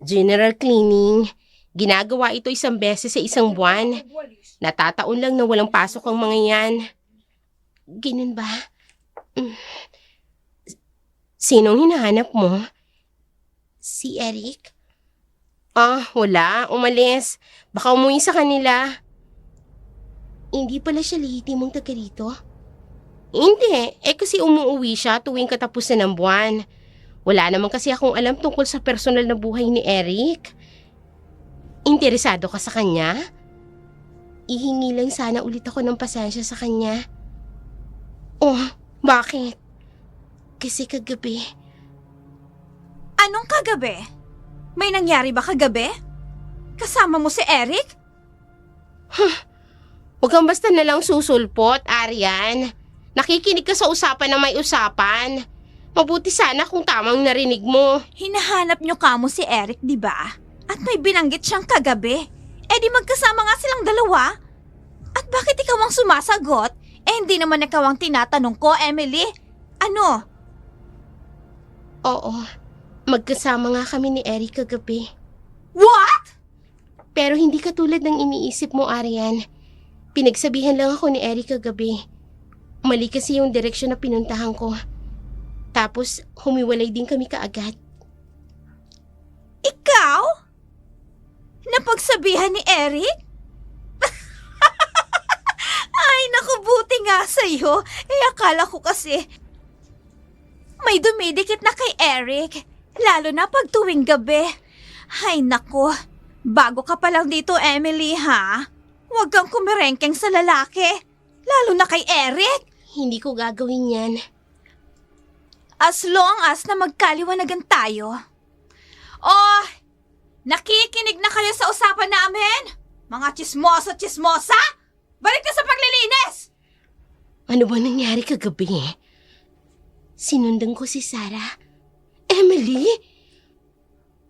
General cleaning. Ginagawa ito isang beses sa isang buwan. Natataon lang na walang pasok ang mga yan. Ganun ba? Sinong hinahanap mo? Si Eric? Wala. Umalis. Baka umuwi sa kanila. Hindi pala siya lehitimong taga rito? Hindi. Kasi umuwi siya tuwing katapusan ng buwan. Wala naman kasi akong alam tungkol sa personal na buhay ni Eric. Interesado ka sa kanya? Ihingi lang sana ulit ako ng pasensya sa kanya. Bakit? Kasi kagabi. Anong kagabi? May nangyari ba kagabi? Kasama mo si Eric? Huwag kang basta nalang susulpot, Arian. Nakikinig ka sa usapan na may usapan. Mabuti sana kung tamang narinig mo. Hinahanap niyo kamo si Eric, di ba? At may binanggit siyang kagabi. Di magkasama nga silang dalawa. At bakit ikaw ang sumasagot? Hindi naman ikaw ang tinatanong ko, Emily. Ano? Oo, magkasama nga kami ni Eric kagabi. What? Pero hindi katulad ng iniisip mo, Arian. Pinagsabihan lang ako ni Eric kagabi. Mali kasi yung direksyon na pinuntahan ko. Tapos humiwalay din kami kaagad. Ikaw? Napagsabihan ni Eric? Ay, naku, buti nga sa'yo. Akala ko kasi may dumidikit na kay Eric. Lalo na pag tuwing gabi. Ay, naku. Bago ka pa lang dito, Emily, ha? Huwag kang kumirengkeng sa lalaki. Lalo na kay Eric. Hindi ko gagawin yan. As long as na magkaliwanagan tayo. Nakikinig na kayo sa usapan namin? Mga chismosa! Balik na sa paglilinis! Ano ba nangyari kagabi? Sinundan ko si Sarah. Emily?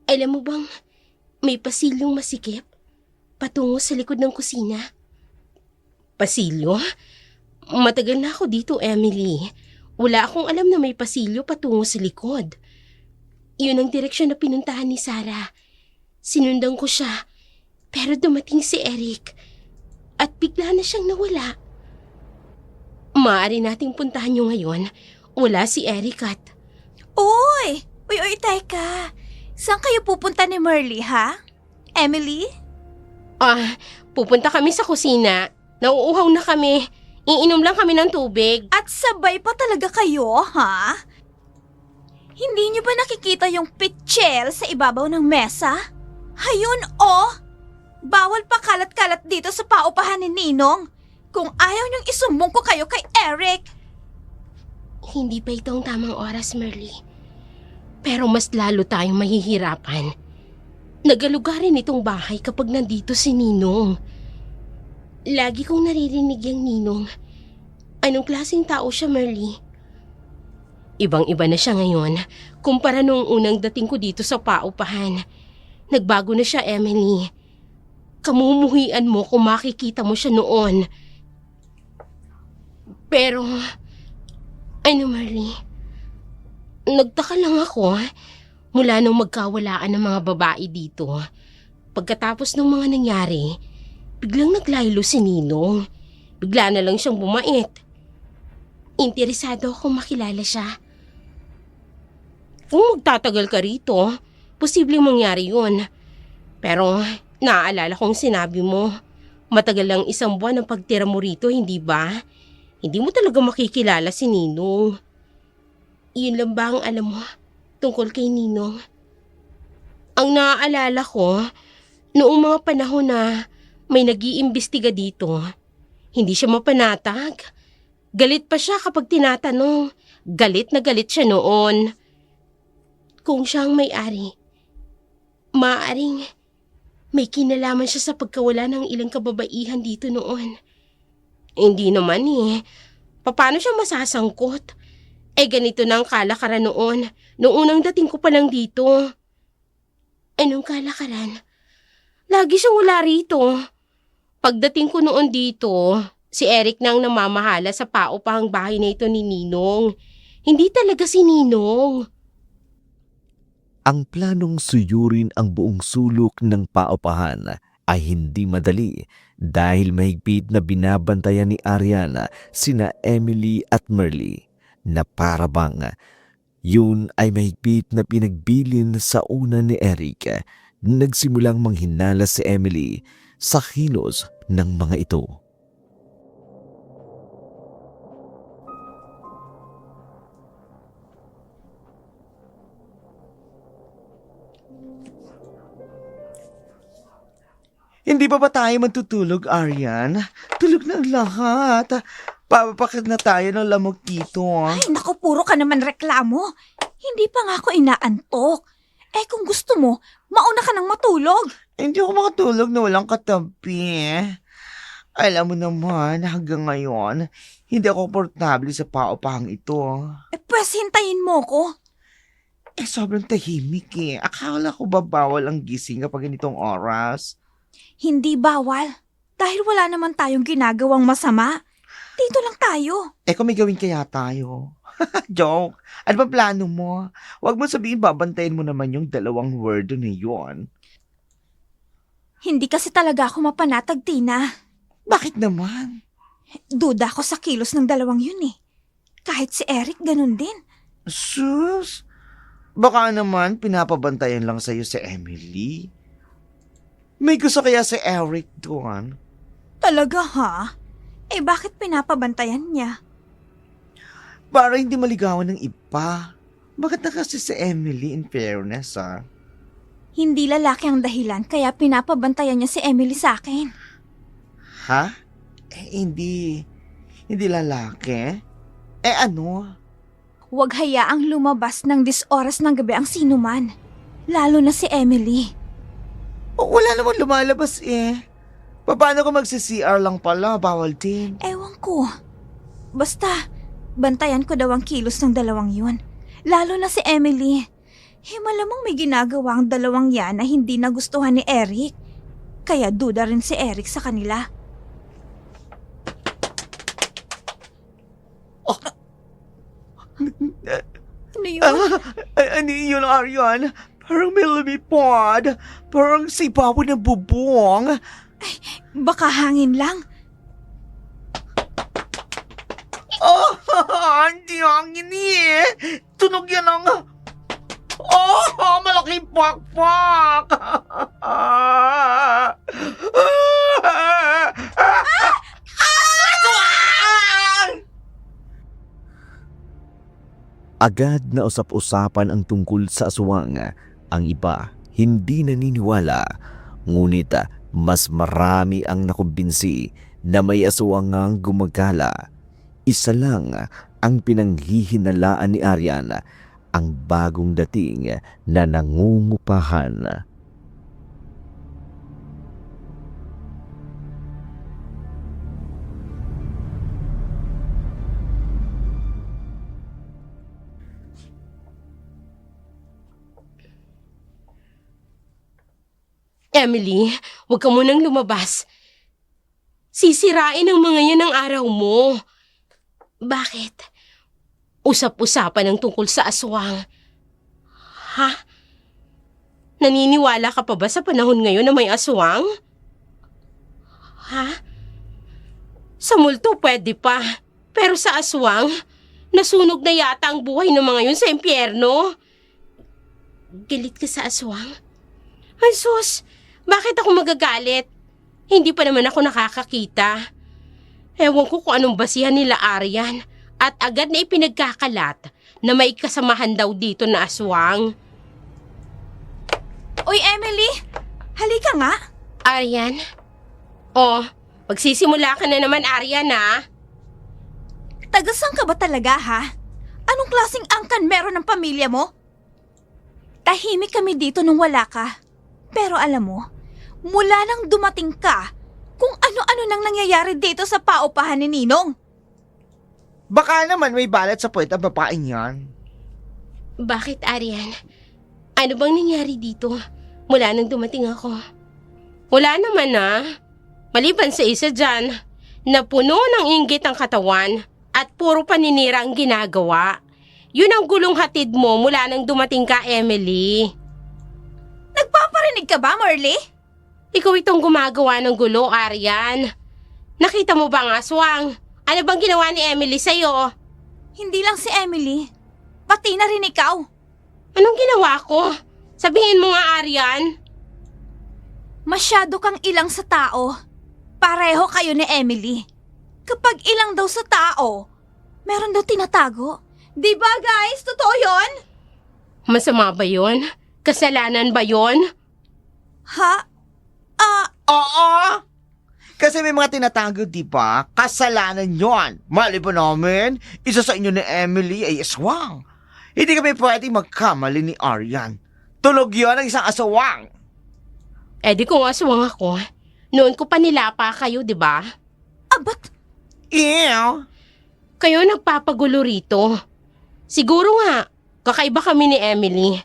Alam mo bang may pasilyong masikip patungo sa likod ng kusina? Pasilyo? Matagal na ako dito, Emily. Wala akong alam na may pasilyo patungo sa likod. Yun ang direksyon na pinuntahan ni Sarah. Sinundan ko siya, pero dumating si Eric at bigla na siyang nawala. Maaari nating puntahan niyo ngayon. Wala si Eric at... Uy, teka. Saan kayo pupunta ni Merly, ha? Emily? Pupunta kami sa kusina. Nauuhaw na kami. Iinom lang kami ng tubig. At sabay pa talaga kayo, ha? Hindi niyo ba nakikita yung pitchel sa ibabaw ng mesa? Hayun, Bawal pa kalat-kalat dito sa paupahan ni Ninong. Kung ayaw niyong isumbong ko kayo kay Eric, Hindi pa ito ang tamang oras, Merly. Pero mas lalo tayong mahihirapan. Nagalugarin itong bahay kapag nandito si Ninong. Lagi kong naririnig yung Ninong. Anong klaseng tao siya, Merly? Ibang-iba na siya ngayon kumpara noong unang dating ko dito sa paupahan. Nagbago na siya, Emily. Kamumuhian mo kung makikita mo siya noon. Pero, Merly, nagtaka lang ako mula nung magkawalaan ng mga babae dito. Pagkatapos ng mga nangyari, biglang naglaylo si Ninong. Bigla na lang siyang bumait. Interesado akong makilala siya. Kung magtatagal ka rito, posibleng mangyari yun. Pero naaalala kong sinabi mo, matagal lang 1 buwan ang pagtira mo rito, hindi ba? Hindi mo talaga makikilala si Ninong. Yun lang ba ang alam mo tungkol kay Ninong? Ang naaalala ko, noong mga panahon na may nag-iimbestiga dito, hindi siya mapanatag. Galit pa siya kapag tinatanong. Galit na galit siya noon. Kung siya ang may-ari, maaaring may kinalaman siya sa pagkawala ng ilang kababaihan dito noon. Hindi naman eh. Paano siya masasangkot? Ganito na ang kalakaran noon. Noong unang dating ko pa lang dito. Anong kalakaran? Lagi siyang wala rito. Pagdating ko noon dito, si Eric na ang namamahala sa paupahang bahay na ito ni Ninong. Hindi talaga si Ninong. Ang planong suyurin ang buong sulok ng paupahan ay hindi madali dahil mahigpit na binabantayan ni Ariana sina Emily at Merly na para bang yun ay mahigpit na pinagbilin sa una ni Eric. Nagsimulang manghinala si Emily sa kilos ng mga ito. Hindi pa ba tayo matutulog, Aryan? Tulog na ang lahat. Papapakit na tayo ng lamok dito. ay naku, puro ka naman reklamo. Hindi pa nga ako inaantok. Kung gusto mo, mauna ka nang matulog. Hindi ako makatulog na walang katabi. Alam mo naman, hanggang ngayon, hindi ako komportable sa paupahang ito. Pwes hintayin mo ko. Sobrang tahimik eh. Akala ko ba bawal ang gising kapag ganitong oras? Hindi bawal. Dahil wala naman tayong ginagawang masama. Dito lang tayo. Kung may gawin kaya tayo. Joke. Ano ba plano mo? Huwag mo sabihin babantayin mo naman yung 2 word na yun. Hindi kasi talaga ako mapanatag, Tina. Bakit naman? Duda ako sa kilos ng 2 yun eh. Kahit si Eric ganun din. Sus, baka naman pinapabantayan lang sa'yo si Emily. May gusto kaya si Eric doon? Talaga ha? Bakit pinapabantayan niya? Para hindi maligawan ng iba. Bakit na kasi si Emily in fairness ah? Hindi lalaki ang dahilan kaya pinapabantayan niya si Emily sa akin. Ha? Hindi lalaki? Ano? Huwag hayaang lumabas ng 10 oras ng gabi ang sinuman. Lalo na si Emily. Wala namang lumalabas eh. Paano ko magsi-CR lang pala? Bawal din. Ewan ko. Basta, bantayan ko daw ang kilos ng 2 yun. Lalo na si Emily. Malamang may ginagawa ang 2 yan na hindi nagustuhan ni Eric. Kaya duda rin si Eric sa kanila. Ano yun? Ano yun, Aryan? Parang may lumipad. Parang sipaw ng bubong. Baka hangin lang. Hindi hangin eh. Tunog yan ang... malaking pakpak. Agad na usap-usapan ang tungkol sa aswang. Ang iba hindi naniniwala. Ngunit Mas marami ang nakumbinsi na may aswang ang gumagala. Isa lang ang pinanghihinalaan ni Aryan, ang bagong dating na nangungupahan. Emily, huwag ka munang lumabas. Sisirain ang mga yan ng araw mo. Bakit? Usap-usapan ang tungkol sa aswang. Ha? Naniniwala ka pa ba sa panahon ngayon na may aswang? Ha? Sa multo pwede pa. Pero sa aswang, nasunog na yata ang buhay ng mga yun sa impyerno. Galit ka sa aswang? Ay sus, bakit ako magagalit? Hindi pa naman ako nakakakita. Ewan ko kung anong basihan nila Aryan at agad na ipinagkakalat na may kasamahan daw dito na aswang. Uy, Emily! Halika nga! Aryan? Oh, magsisimula ka na naman Aryan ha? Tagasang ka ba talaga, ha? Anong klaseng angkan meron ng pamilya mo? Tahimik kami dito nung wala ka. Pero alam mo, mula nang dumating ka, kung ano-ano nang nangyayari dito sa paupahan ni Ninong. Baka naman may balat sa puwet ang babaeng yan. Bakit Aryan? Ano bang nangyari dito mula nang dumating ako? Wala naman Maliban sa isa dyan, na puno ng inggit ang katawan at puro paninira ang ginagawa. Yun ang gulong hatid mo mula nang dumating ka, Emily. Nagpaparinig ka ba, Marley? Ikaw itong gumagawa ng gulo, Aryan. Nakita mo ba ang aswang? Ano bang ginawa ni Emily sa'yo? Hindi lang si Emily, pati na rin ikaw. Anong ginawa ko? Sabihin mo nga, Aryan. Masyado kang ilang sa tao. Pareho kayo ni Emily. Kapag ilang daw sa tao, meron daw tinatago. Di ba guys? Totoo yon? Masama ba yun? Kasalanan ba yun? Ha? Oo! Kasi may mga tinatago, di ba? Kasalanan yon. Mali ba namin? Isa sa inyo ni Emily ay aswang. Hindi kami pwedeng magkamali ni Aryan. Tulog yon ang isang aswang. Eh di kung aswang ako, noon ko pa nilapa kayo, di ba? Abat? Ew! Kayo nagpapagulo rito. Siguro nga, kakaiba kami ni Emily.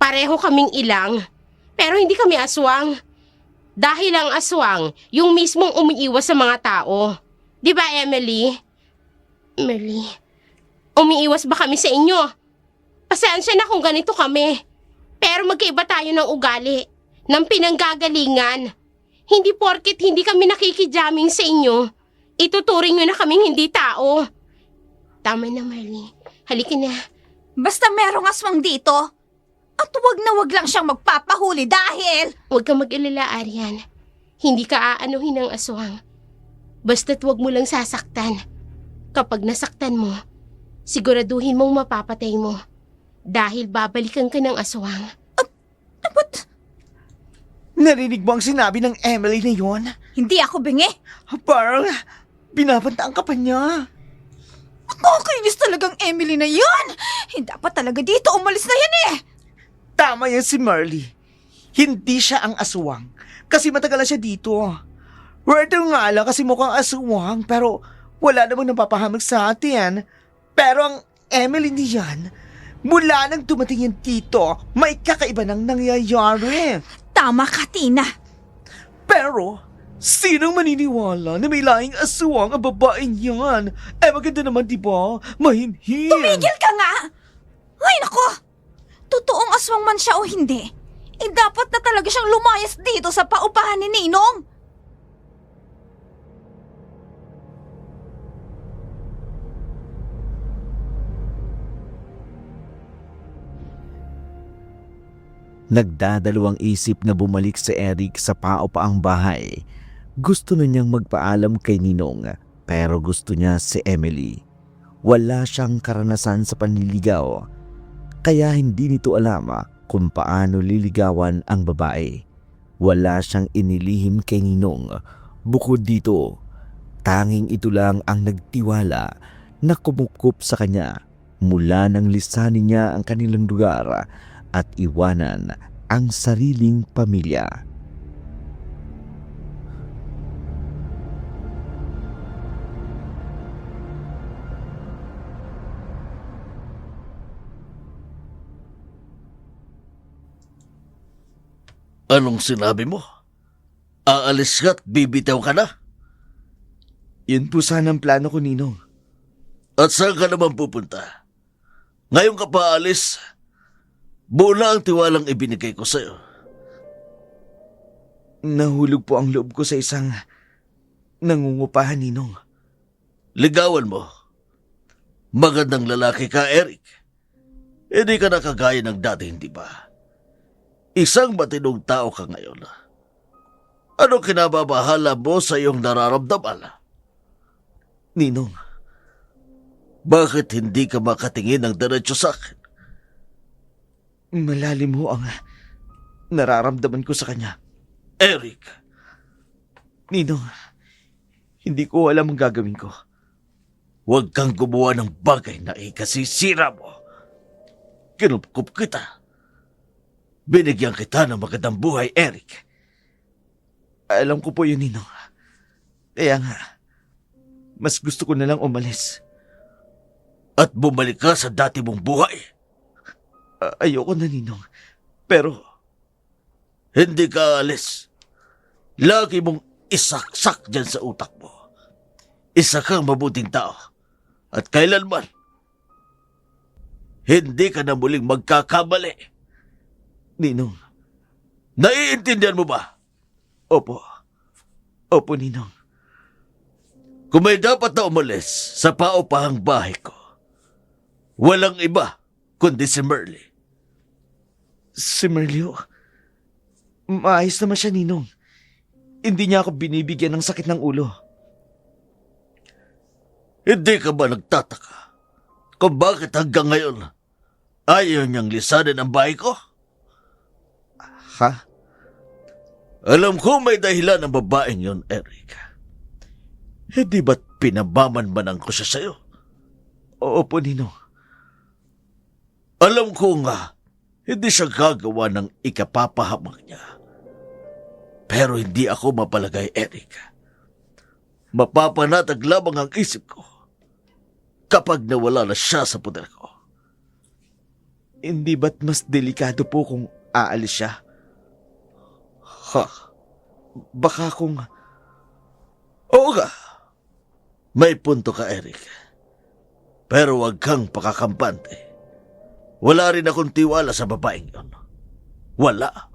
Pareho kaming ilang, pero hindi kami aswang. Dahil ang aswang, yung mismong umiiwas sa mga tao. Di ba, Emily? Emily, umiiwas ba kami sa inyo? Pasensya na kung ganito kami. Pero magkaiba tayo ng ugali, ng pinanggagalingan. Hindi porket hindi kami nakikijamming sa inyo, ituturing nyo na kaming hindi tao. Tama na, Marley. Halika na. Basta merong aswang dito. At wag lang siyang magpapahuli dahil... Huwag kang mag-alala, Aryan. Hindi ka aanuhin ng aswang. Basta't huwag mo lang sasaktan. Kapag nasaktan mo, siguraduhin mong mapapatay mo. Dahil babalikan ka ng aswang. Abat? Narinig mo ang sinabi ng Emily na yon? Hindi ako bingi. Parang binabantaan ka pa niya. Nakakainis talagang Emily na yan. Dapat talaga dito umalis na yan eh. Tama yan si Marley. Hindi siya ang aswang. Kasi matagal na siya dito. Pwede nga lang kasi mukhang aswang pero wala namang napapahamag sa atin. Pero ang Emily niyan, mula nang dumating yan dito, may kakaiba nang nangyayari. Tama ka, Tina. Pero, sinong maniniwala na may laing aswang ang babaeng yan? Eh maganda naman diba? Mahinhin. Tumigil ka nga! Ay nako! Totoong aswang man siya o hindi, dapat na talaga siyang lumayas dito sa paupahan ni Ninong. Nagdadalawang isip na bumalik si Eric sa paupaang bahay. Gusto na niyang magpaalam kay Ninong pero gusto niya si Emily. Wala siyang karanasan sa panliligaw kaya hindi nito alam kung paano liligawan ang babae. Wala siyang inilihim kay Ninong. Bukod dito, tanging ito lang ang nagtiwala na kumukup sa kanya mula nang lisanin niya ang kanilang lugar at iwanan ang sariling pamilya. Anong sinabi mo? Aalis ka't bibitaw ka na? Yun po sana ang plano ko, Ninong. At saan ka naman pupunta? Ngayon ka pa aalis? Buo na ang tiwalang ibinigay ko sa'yo. Nahulog po ang loob ko sa isang nangungupahan, Ninong. Ligawan mo. Magandang lalaki ka, Eric. Hindi ka nakagaya ng dati, hindi ba? Isang matinong tao ka ngayon. Ano kinababahala mo sa iyong nararamdaman? Ninong, Bakit hindi ka makatingin ng diretso sa akin? malalim ho ang nararamdaman ko sa kanya. Eric, Ninong, hindi ko alam ang gagawin ko. huwag kang gumawa ng bagay na ikasisira mo. Kinupkup kita. Binigyan kita ng magandang buhay, Eric. Alam ko po yun, Ninong. Kaya nga, mas gusto ko na lang umalis. At bumalik ka sa dati mong buhay. Ayoko na, Ninong. Pero, Hindi ka alis. Lagi mong isaksak dyan sa utak mo. Isa kang mabuting tao. At kailanman, hindi ka na muling magkakamali. Ninong, Naiintindihan mo ba? opo. Opo, Ninong. Kung may dapat na umalis sa paupahang bahay ko, walang iba kundi si Merle. Si Merlio, maayos naman siya, Ninong. Hindi niya ako binibigyan ng sakit ng ulo. Hindi ka ba nagtataka kung bakit hanggang ngayon ayaw niyang lisanin ang bahay ko? Ha? Alam ko may dahilan ang babaeng yon, Eric. Hindi ba't pinabaman-manan ko siya sa'yo? Opo, Ninong. Alam ko nga, hindi siya gagawa ng ikapapahamak niya. Pero hindi ako mapalagay, Eric. Mapapanatag lamang ang isip ko kapag nawala na siya sa puder ko. Hindi ba't mas delikado po kung aalis siya? Ha? Baka kung... Oo nga. May punto ka, Eric. Pero wag kang pakakampante. Wala rin akong tiwala sa babaeng yon. Wala.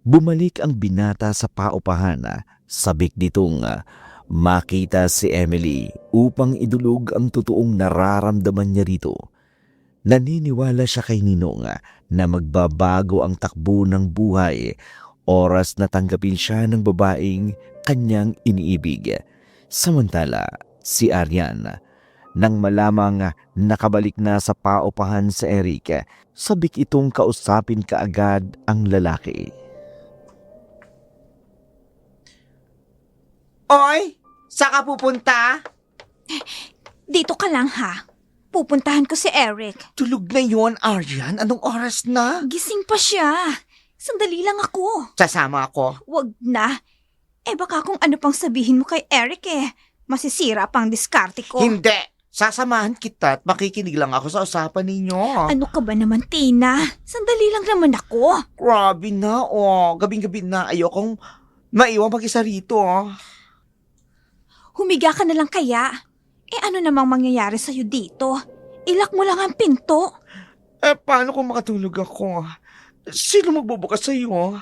Bumalik ang binata sa paupahan. Sabik nitong makita si Emily upang idulog ang totoong nararamdaman niya rito. Naniniwala siya kay Ninong na magbabago ang takbo ng buhay oras na tanggapin siya ng babaeng kanyang iniibig. Samantala, si Arian, nang malamang nakabalik na sa paupahan sa Eric, sabik itong kausapin kaagad ang lalaki. Oy, saan ka pupunta? Dito ka lang ha. Pupuntahan ko si Eric. Tulog na yon, Aryan. Anong oras na? Gising pa siya. Sandali lang ako. Sasama ako. Wag na. Baka kung ano pang sabihin mo kay Eric masisira pang diskarte ko. Hindi. Sasamahan kita at makikinig lang ako sa usapan ninyo. Ano ka ba naman, Tina? Sandali lang naman ako. Grabe na, Gabing-gabi na. Ayokong maiwan mag-isa rito, Humiga ka na lang kaya. Ano namang mangyayari sa'yo dito? Ilak mo lang ang pinto. Paano kung makatulog ako? Sino magbubukas sa'yo?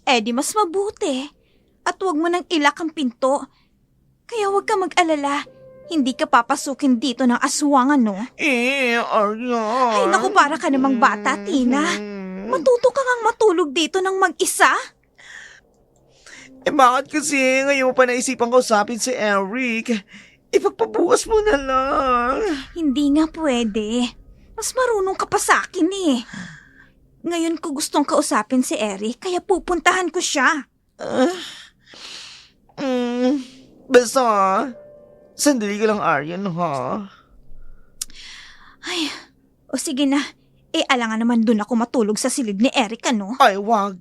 Di mas mabuti. At huwag mo nang ilak ang pinto. Kaya huwag ka mag-alala. Hindi ka papasukin dito ng aswang, ano? Aryan. Ay, naku, para ka namang bata, Tina. Matuto ka ngang matulog dito ng mag-isa? Bakit kasi ngayon pa naisipan ko usapin si Eric? Ipagpabukas mo na lang. Hindi nga pwede. Mas marunong ka pa sa akin eh. Ngayon ko gustong kausapin si Eric, kaya pupuntahan ko siya. Basta, sandali ka lang, Aryan, ha? Ay, o sige na. Alangan naman dun ako matulog sa silid ni Eric, ano? Ay, wag.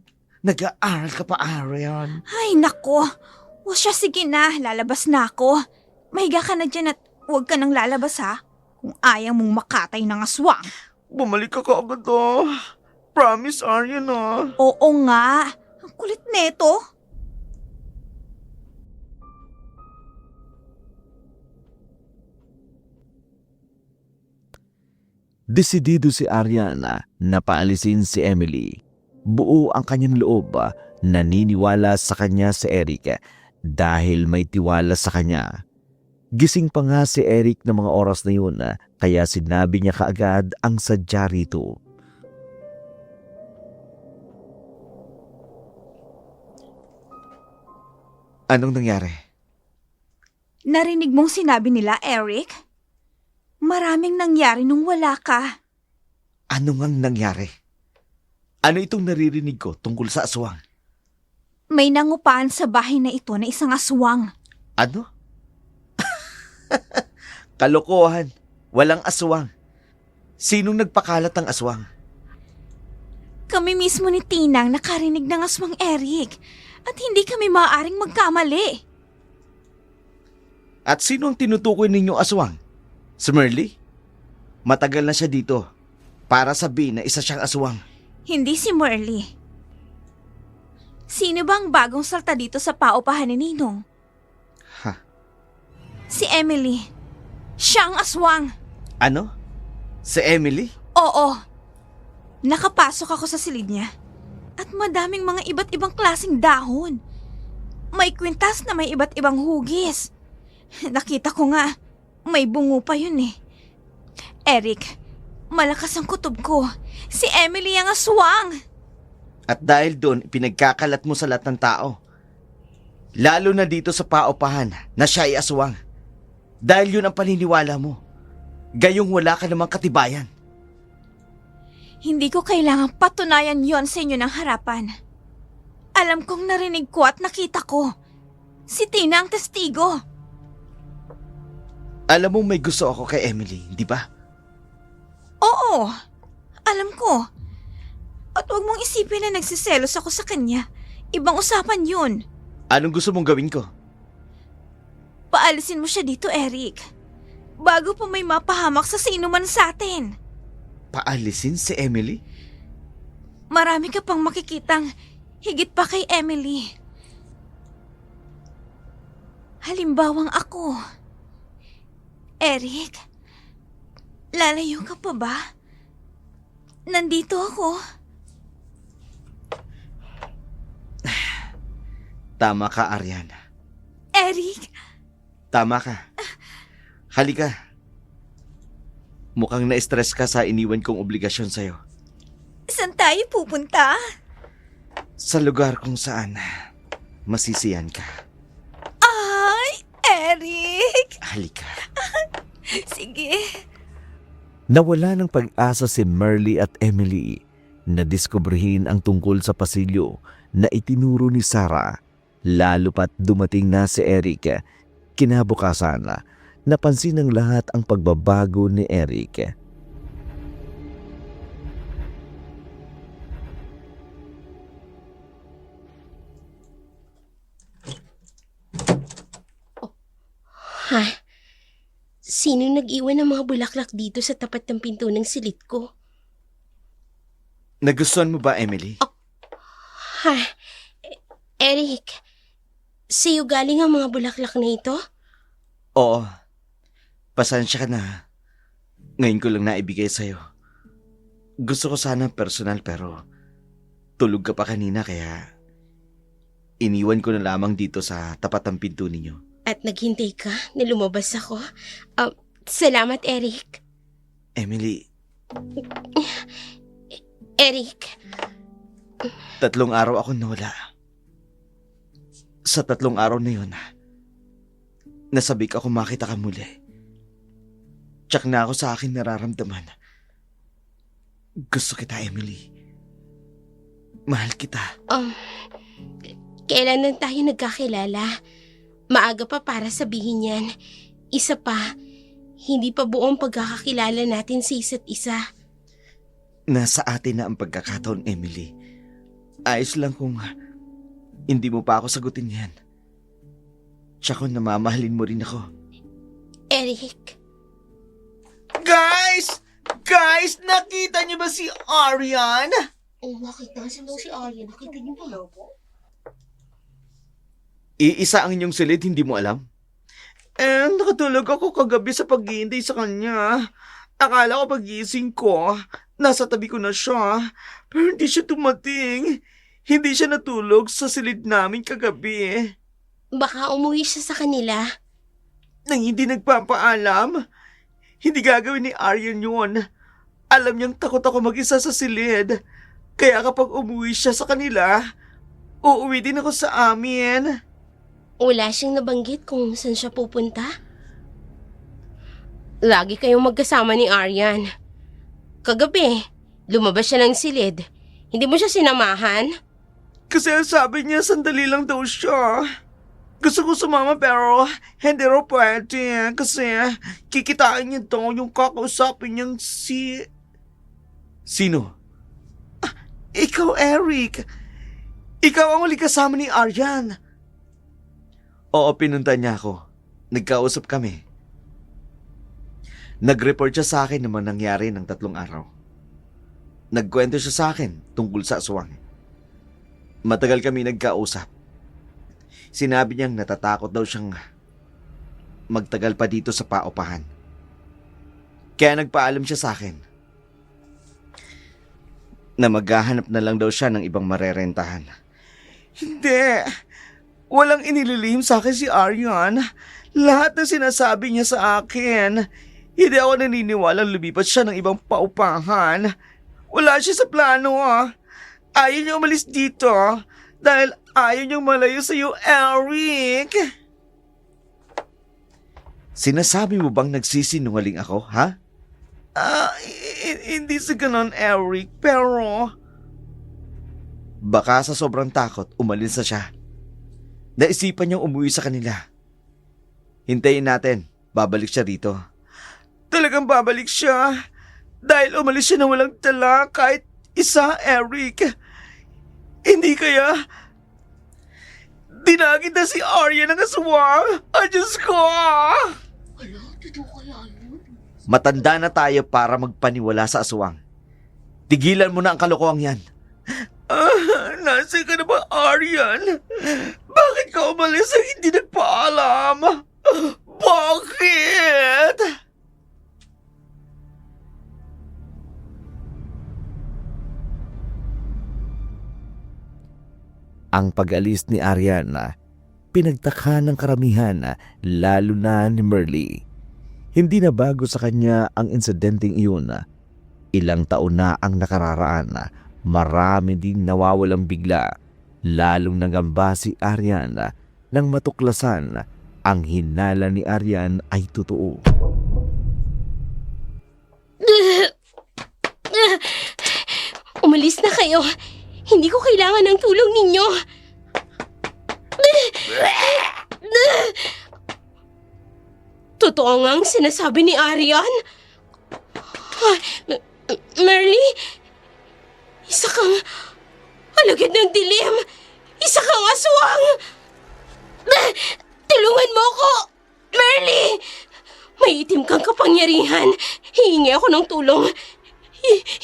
Nag-aaral ka pa, Aryan. Ay, nako. O siya, sige na. Lalabas na ako. Mahiga ka na dyan at huwag ka nang lalabas, ha? Kung ayaw mong makatay ng aswang. Bumalik ka kaagad, ha? Promise, Aryan, ha? Oo nga. Ang kulit neto. Desidido si Ariana na paalisin si Emily. Buo ang kanyang loob, naniniwala sa kanya si Eric dahil may tiwala sa kanya. Gising pa nga si Eric ng mga oras na yun, kaya sinabi niya kaagad ang sadya rito. Anong nangyari? Narinig mong sinabi nila, Eric? Maraming nangyari nung wala ka. Ano ngang nangyari? Ano itong naririnig ko tungkol sa aswang? May nangupahan sa bahay na ito na isang aswang. Ano? Kalokohan. Walang aswang. Sinong nagpakalat ng aswang? Kami mismo ni Tinang nakarinig ng aswang, Eric. At hindi kami maaaring magkamali. At sino ang tinutukoy ninyong aswang? Si Merly? Matagal na siya dito para sabihin na isa siyang aswang. Hindi si Merly. Sino bang bagong salta dito sa paupahan ni Ninong? Ha? Si Emily. Siya ang aswang. Ano? Si Emily? Oo. Nakapasok ako sa silid niya. At madaming mga iba't ibang klaseng dahon. May kwintas na may iba't ibang hugis. Nakita ko nga, may bungo pa yun eh. Eric, malakas ang kutob ko. Si Emily ang aswang. At dahil doon, pinagkakalat mo sa lahat ng tao. Lalo na dito sa paupahan na siya ay aswang. Dahil yun ang paniniwala mo. Gayong wala ka namang katibayan. Hindi ko kailangang patunayan yon sa inyo ng harapan. Alam kong narinig ko at nakita ko. Si Tina ang testigo. Alam mo may gusto ako kay Emily, di ba? Oo, alam ko. At huwag mong isipin na nagsiselos ako sa kanya. Ibang usapan yun. Anong gusto mong gawin ko? Paalisin mo siya dito, Eric. Bago pa may mapahamak sa sino man sa atin. Paalisin si Emily? Marami ka pang makikitang higit pa kay Emily. Halimbawang ako. Eric, lalayo ka pa ba? Nandito ako. Tama ka, Ariana. Eric! Tama ka. Halika. Mukhang na-stress ka sa iniwan kong obligasyon sa'yo. Saan tayo pupunta? Sa lugar kung saan masisiyan ka. Ay, Eric! Halika. Sige. Nawala ng pag-asa si Merly at Emily na diskubrihin ang tungkol sa pasilyo na itinuro ni Sarah. Lalo pat dumating na si Eric. Kinabukasan, napansin ng lahat ang pagbabago ni Eric. Ha? Sino nag-iwan ng mga bulaklak dito sa tapat ng pinto ng silid ko? Nagustuhan mo ba, Emily? Ha? Eric, sa'yo galing ang mga bulaklak na ito? Oo. Pasensya ka na. Ngayon ko lang naibigay sa'yo. Gusto ko sana personal pero tulog ka pa kanina kaya iniwan ko na lamang dito sa tapat ng pinto ninyo. At naghintay ka na lumabas ako? Salamat, Eric. Emily, Eric, 3 araw ako nawala. Sa 3 araw na yun, nasabik ako makita ka muli. Tsak na ako sa akin nararamdaman Gusto kita, Emily. Mahal kita. Kailan lang tayo nagkakilala? Maaga pa para sabihin yan. Isa pa, hindi pa buong pagkakakilala natin sa isa't isa. Nasa atin na ang pagkakataon, Emily. Ayos lang kung hindi mo pa ako sagutin yan. Tsaka kung namamahalin mo rin ako. Eric, Guys! Guys! Nakita niyo ba si Aryan? nakita sa mo si Arya. Nakita niyo ba po? Iisa ang inyong silid, hindi mo alam? Nakatulog ako kagabi sa paghihintay sa kanya. Akala ko pagising ko, nasa tabi ko na siya. Pero hindi siya tumating. Hindi siya natulog sa silid namin kagabi. Baka umuwi siya sa kanila. Nang hindi nagpapaalam, hindi gagawin ni Aryan yun. Alam niyang takot ako mag-isa sa silid. Kaya kapag umuwi siya sa kanila, uuwi din ako sa amin. Wala siyang nabanggit kung saan siya pupunta? Lagi kayong magkasama ni Aryan. Kagabi, lumabas siya ng silid. Hindi mo siya sinamahan? Kasi ang sabi niya, sandali lang daw siya. Gusto ko sumama pero hindi raw pwede. Kasi kikitain niya daw yung kakausapin niyang si... Sino? Ikaw, Eric. Ikaw ang uli kasama ni Aryan. Oo, pinunta niya ako. Nagkausap kami. Nag-report siya sa akin naman nangyari ng 3 araw. Nagkwento siya sa akin tungkol sa aswang. Matagal kami nagkausap. Sinabi niyang natatakot daw siyang magtagal pa dito sa paupahan. Kaya nagpaalam siya sa akin na maghahanap na lang daw siya ng ibang marerentahan. Hindi. Walang inililihim sa akin si Aryan. Lahat ng sinasabi niya sa akin. Hindi ako naniniwalang lumipat siya ng ibang paupahan. Wala siya sa plano. Ayaw niya umalis dito dahil ayaw niyang malayo sa iyo, Eric. Sinasabi mo bang nagsisinungaling ako, ha? Hindi sa ganon, Eric, pero... Baka sa sobrang takot, umalis na siya. Naisipan niyang umuwi sa kanila. Hintayin natin, babalik siya rito. Talagang babalik siya? Dahil umalis siya na walang tala kahit isa, Eric. Hindi kaya... Dinagit na si Arya ng aswang. Diyos ko! Wala, totoo kaya yun? Matanda na tayo para magpaniwala sa aswang. Tigilan mo na ang kalokohan yan. Nasaan ka na ba, Aryan? Bakit ka umalis at hindi nagpaalam? Bakit? Ang pag-alis ni Aryan pinagtakha ng karamihan, lalo na ni Merly. Hindi na bago sa kanya ang insidenteng iyon. Ilang taon na ang nakararaan, marami din nawawalang bigla, lalong nangamba si Aryan nang matuklasan ang hinala ni Aryan ay totoo. Umalis na kayo. Hindi ko kailangan ng tulong ninyo. Totoo nga ang sinasabi ni Aryan. Merly, isa kang alagad ng dilim. Isa kang aswang. Tulungan mo ko, Merly. May itim kang kapangyarihan. Hihingi ako ng tulong.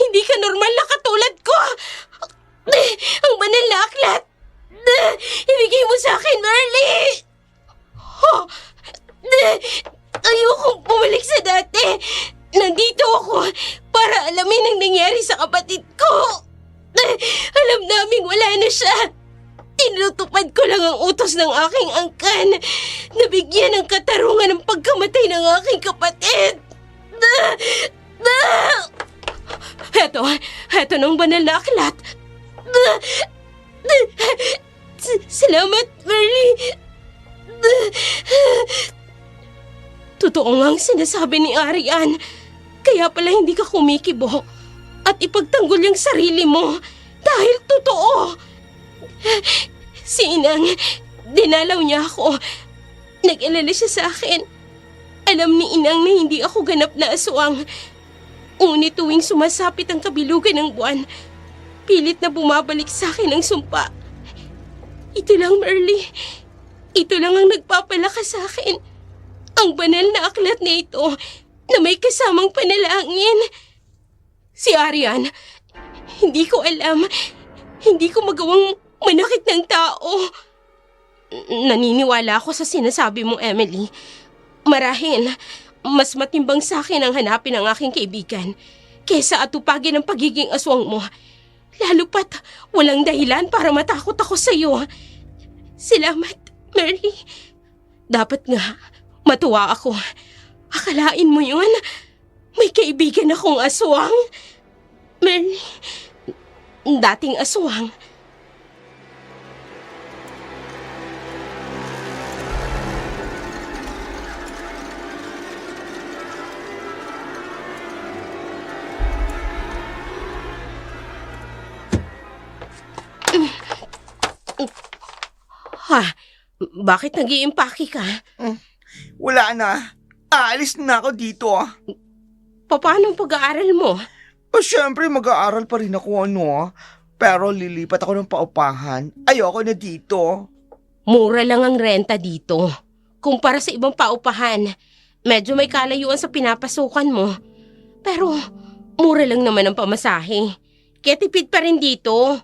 Hindi ka normal na katulad ko. Ang banal na aklat. Ibigay mo sa akin, Merly. Ayokong bumalik sa dati. Nandito ako para alamin ang nangyari sa kapatid ko. Alam naming wala na siya. Tinutupad ko lang ang utos ng aking angkan na bigyan ng katarungan ng pagkamatay ng aking kapatid. Heto ng banal na aklat. Salamat, Merly. Totoo nga ang sinasabi ni Arian. Kaya pala hindi ka kumikibo. At ipagtanggol yung sarili mo dahil totoo. Si Inang, dinalaw niya ako. Nag-alala siya sa akin. Alam ni Inang na hindi ako ganap na aswang. Ngunit tuwing sumasapit ang kabilugan ng buwan, pilit na bumabalik sa akin ang sumpa. Ito lang, Merly. Ito lang ang nagpapalakas sa akin. Ang banal na aklat na ito na may kasamang panalangin. Si Arian, hindi ko alam. Hindi ko magawang manakit ng tao. Naniniwala ako sa sinasabi mo, Emily. Marahil, mas matimbang sa akin ang hanapin ang aking kaibigan kesa atupagin ang pagiging aswang mo. Lalo pat walang dahilan para matakot ako sa iyo. Salamat, Merly. Dapat nga, matuwa ako. Akalain mo yun? May kaibigan akong aswang. Merly, dating aswang. Ha? Bakit nag-iimpake ka? Wala na. Aalis na ako dito. Paano ang pag-aaral mo? Siyempre, mag-aaral pa rin ako, Pero lilipat ako ng paupahan. Ayoko na dito. Mura lang ang renta dito. Kumpara sa ibang paupahan, medyo may kalayuan sa pinapasukan mo. Pero, mura lang naman ang pamasahe. Kaya tipid pa rin dito.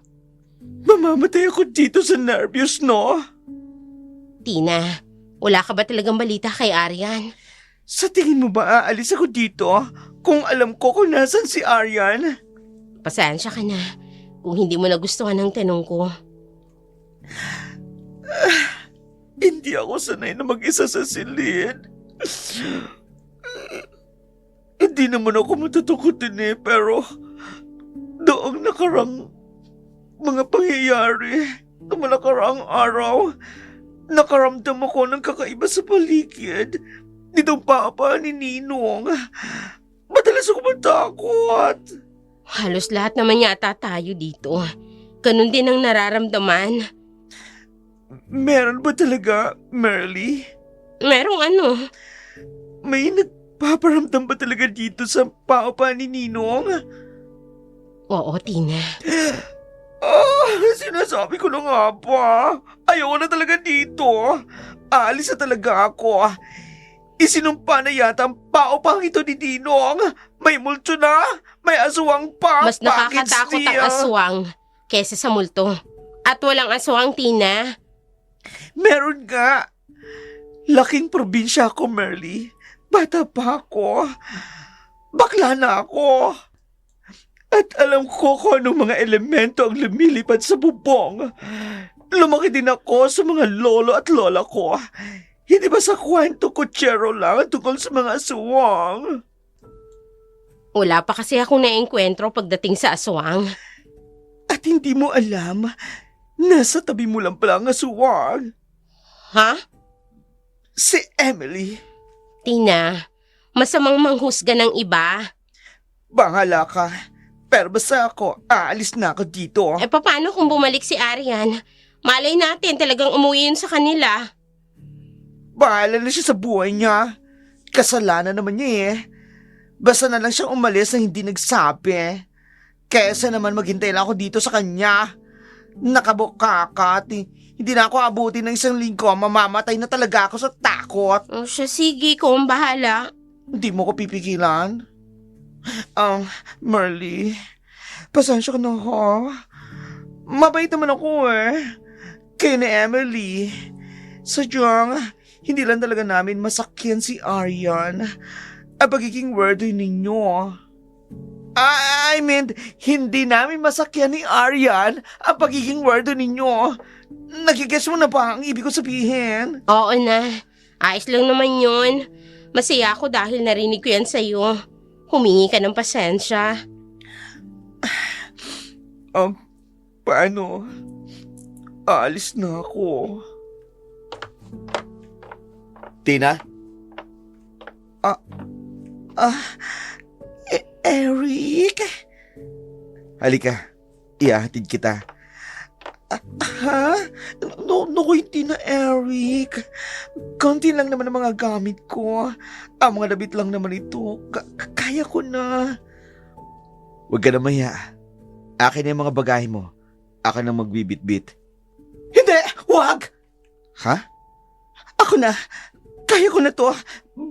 Mamamatay ako dito sa nervyos, Tina, wala ka ba talagang balita kay Arian? Sa tingin mo ba aalis ako dito kung alam ko kung nasan si Arian? Pasensya ka na kung hindi mo nagustuhan ang tanong ko. Hindi ako sanay na mag-isa sa silid. Hindi naman ako matatakotin pero doong nakarang mga pangyayari na nakaraang araw, nakaramdam ako ng kakaiba sa paligid. Nitong papa ni Ninong. Madalas ako matakot. Halos lahat naman yata tayo dito. Ganun din ang nararamdaman. Meron ba talaga, Merly? Merong ano? May nagpaparamdam ba talaga dito sa papa ni Ninong? Oo, Tina. Sinasabi ko na nga ba? Ayoko na talaga dito. Aalis na talaga ako. Isinumpa na yata ang paupang ito ni Ninong. May multo na, may aswang pa. Mas nakakatakot ang aswang kesa sa multo. At walang aswang, Tina. Meron nga. Laking probinsya ako, Merly. Bata pa ako. Bakla na ako. At alam ko kung anong mga elemento ang lumilipad sa bubong. Lumaki din ako sa mga lolo at lola ko. Hindi ba sa kwento kutsero lang tungkol sa mga aswang? Wala pa kasi akong naengkwentro pagdating sa aswang. At hindi mo alam, nasa tabi mo lang pala ang aswang. Ha? Si Emily. Tina, masamang manghusga ng iba. Bahala ka. Pero basta ako, aalis na ako dito. Paano kung bumalik si Arian? Malay natin talagang umuwi yun sa kanila. Bahala na siya sa buhay niya. Kasalanan naman niya eh. Basta na lang siyang umalis na hindi nagsabi. Kesa naman maghintay lang ako dito sa kanya. Nakabukakat. Hindi na ako abutin ng isang linggo. Mamamatay na talaga ako sa takot. Siya, sige, kung bahala. Hindi mo ko pipigilan. Merly, pasensya ka na ho. Mabait naman ako eh. Kaya ni Emily. Sadyang, hindi lang talaga namin masakyan si Arian. Ang pagiging worthy ninyo. I mean, hindi namin masakyan ni Arian ang pagiging worthy ninyo. Nagigets mo na ba ang ibig ko sabihin? Oo na. Ayos lang naman yun. Masaya ako dahil narinig ko yan sa'yo. Humingi ka ng pasensya. Paano? Aalis na ako. Tina? Eric? Halika, ihahatid kita. Ha? Naku, hindi na, Eric. Konti lang naman ang mga gamit ko. Ang mga damit lang naman ito. Kaya ko na. Huwag ka na maya. Akin na yung mga bagahe mo. Ako na magbibit-bit. Hindi! Wag! Ha? Ako na. Kaya ko na to.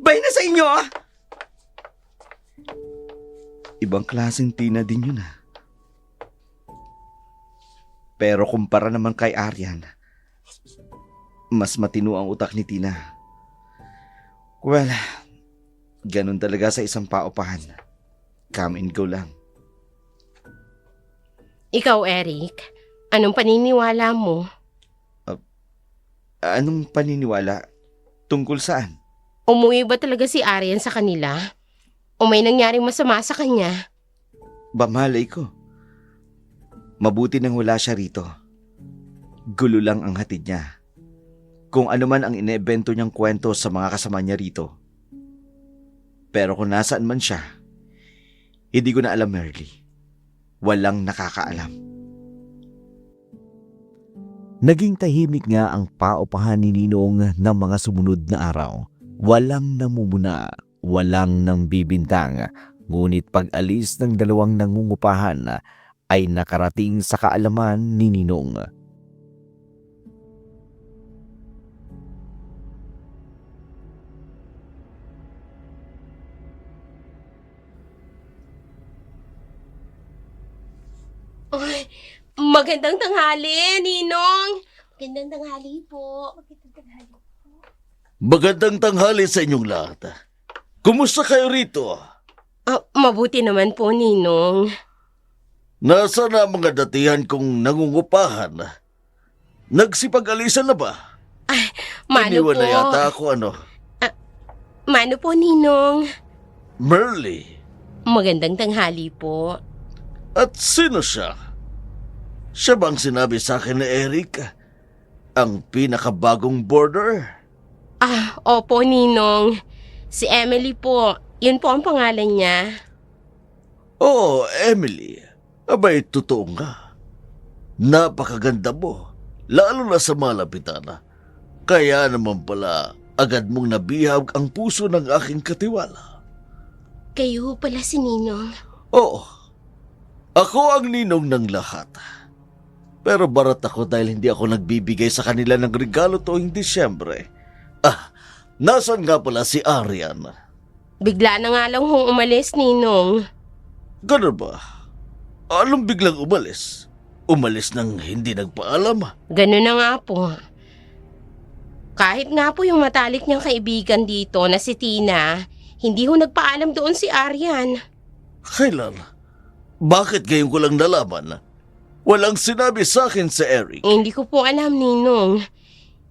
Bay na sa inyo. Ibang klaseng Tina din yun Pero kumpara naman kay Aryan, mas matino ang utak ni Tina. Well, ganun talaga sa isang paupahan. Come and go lang. Ikaw, Eric, anong paniniwala mo? Anong paniniwala? Tungkol saan? Umuwi ba talaga si Aryan sa kanila? O may nangyaring masama sa kanya? Malay ko. Mabuti nang wala siya rito. Gulo lang ang hatid niya. Kung ano man ang inebento niyang kwento sa mga kasama niya rito. Pero kung nasaan man siya, hindi ko na alam, Merly. Walang nakakaalam. Naging tahimik nga ang paupahan ni Ninong ng mga sumunod na araw. Walang namumuna, walang nambibintang. Ngunit pag-alis ng dalawang nangungupahan ay nakarating sa kaalaman ni Ninong. Ay, magandang tanghali, Ninong. Magandang tanghali po. Magandang tanghali sa inyong lahat. Kumusta kayo rito? Mabuti naman po, Ninong. Nasa na mga datihan kong nangungupahan? Nagsipag-alisan na ba? Mano Iniwan po. na yata ako Mano po, Ninong. Merly. Magandang tanghali po. At sino siya? Siya bang sinabi sa akin ni Eric? Ang pinakabagong boarder? Opo, Ninong. Si Emily po. Yun po ang pangalan niya. Oo, Emily. Abay, totoo nga. Napakaganda mo. Lalo na sa malapitan. Kaya naman pala, agad mong nabihag ang puso ng aking katiwala. Kayo pala si Ninong. Oo. Ako ang ninong ng lahat. Pero barat ako dahil hindi ako nagbibigay sa kanila ng regalo tuwing Disyembre. Nasaan nga pala si Aryan? Bigla na nga lang hong umalis, Ninong. Ganun ba? Anong biglang umalis? Umalis nang hindi nagpaalam? Ganun na nga po. Kahit nga po yung matalik niyang kaibigan dito na si Tina, hindi ho nagpaalam doon si Aryan. Kailan? Bakit ngayon ko lang nalaman? Walang sinabi sa akin si Eric. Hindi ko po alam, Ninong.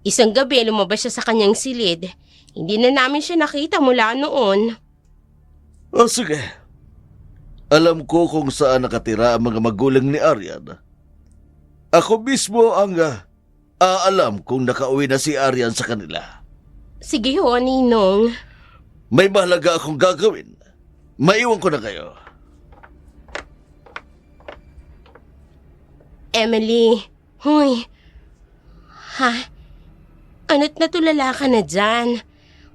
Isang gabi lumabas siya sa kanyang silid. Hindi na namin siya nakita mula noon. Sige. Alam ko kung saan nakatira ang mga magulang ni Aryan. Ako mismo ang aalam kung nakauwi na si Aryan sa kanila. Sige ho, Ninong. May mahalaga akong gagawin. Maiwan ko na kayo. Emily, huy. Ha? Ano't natulala ka na dyan?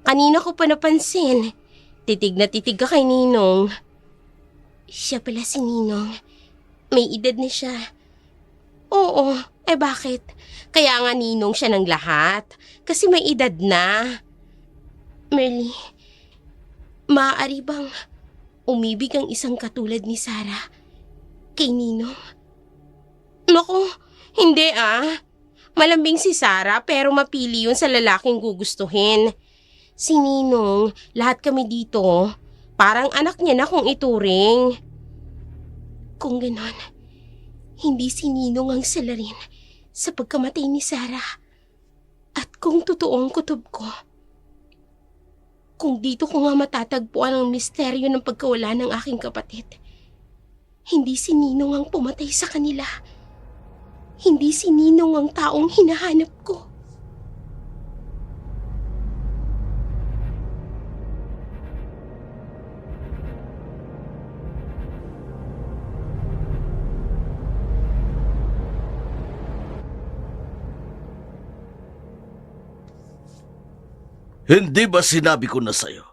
Kanina ko pa napansin. Titig na titig ka kay Ninong. Siya pala si Ninong. May edad na siya. Oo, bakit? Kaya nga Ninong siya ng lahat. Kasi may edad na. Merly, maaari bang umibig ang isang katulad ni Sarah kay Ninong? Naku, hindi Malambing si Sarah pero mapili yun sa lalaking gugustuhin. Si Ninong, lahat kami dito, parang anak niya na kung ituring. Kung ganon, hindi si Ninong ang salarin sa pagkamatay ni Sarah. At kung totoong kutob ko, kung dito ko nga matatagpuan ang misteryo ng pagkawala ng aking kapatid, hindi si Ninong ang pumatay sa kanila. Hindi si Ninong ang taong hinahanap ko. Hindi ba sinabi ko na sa'yo?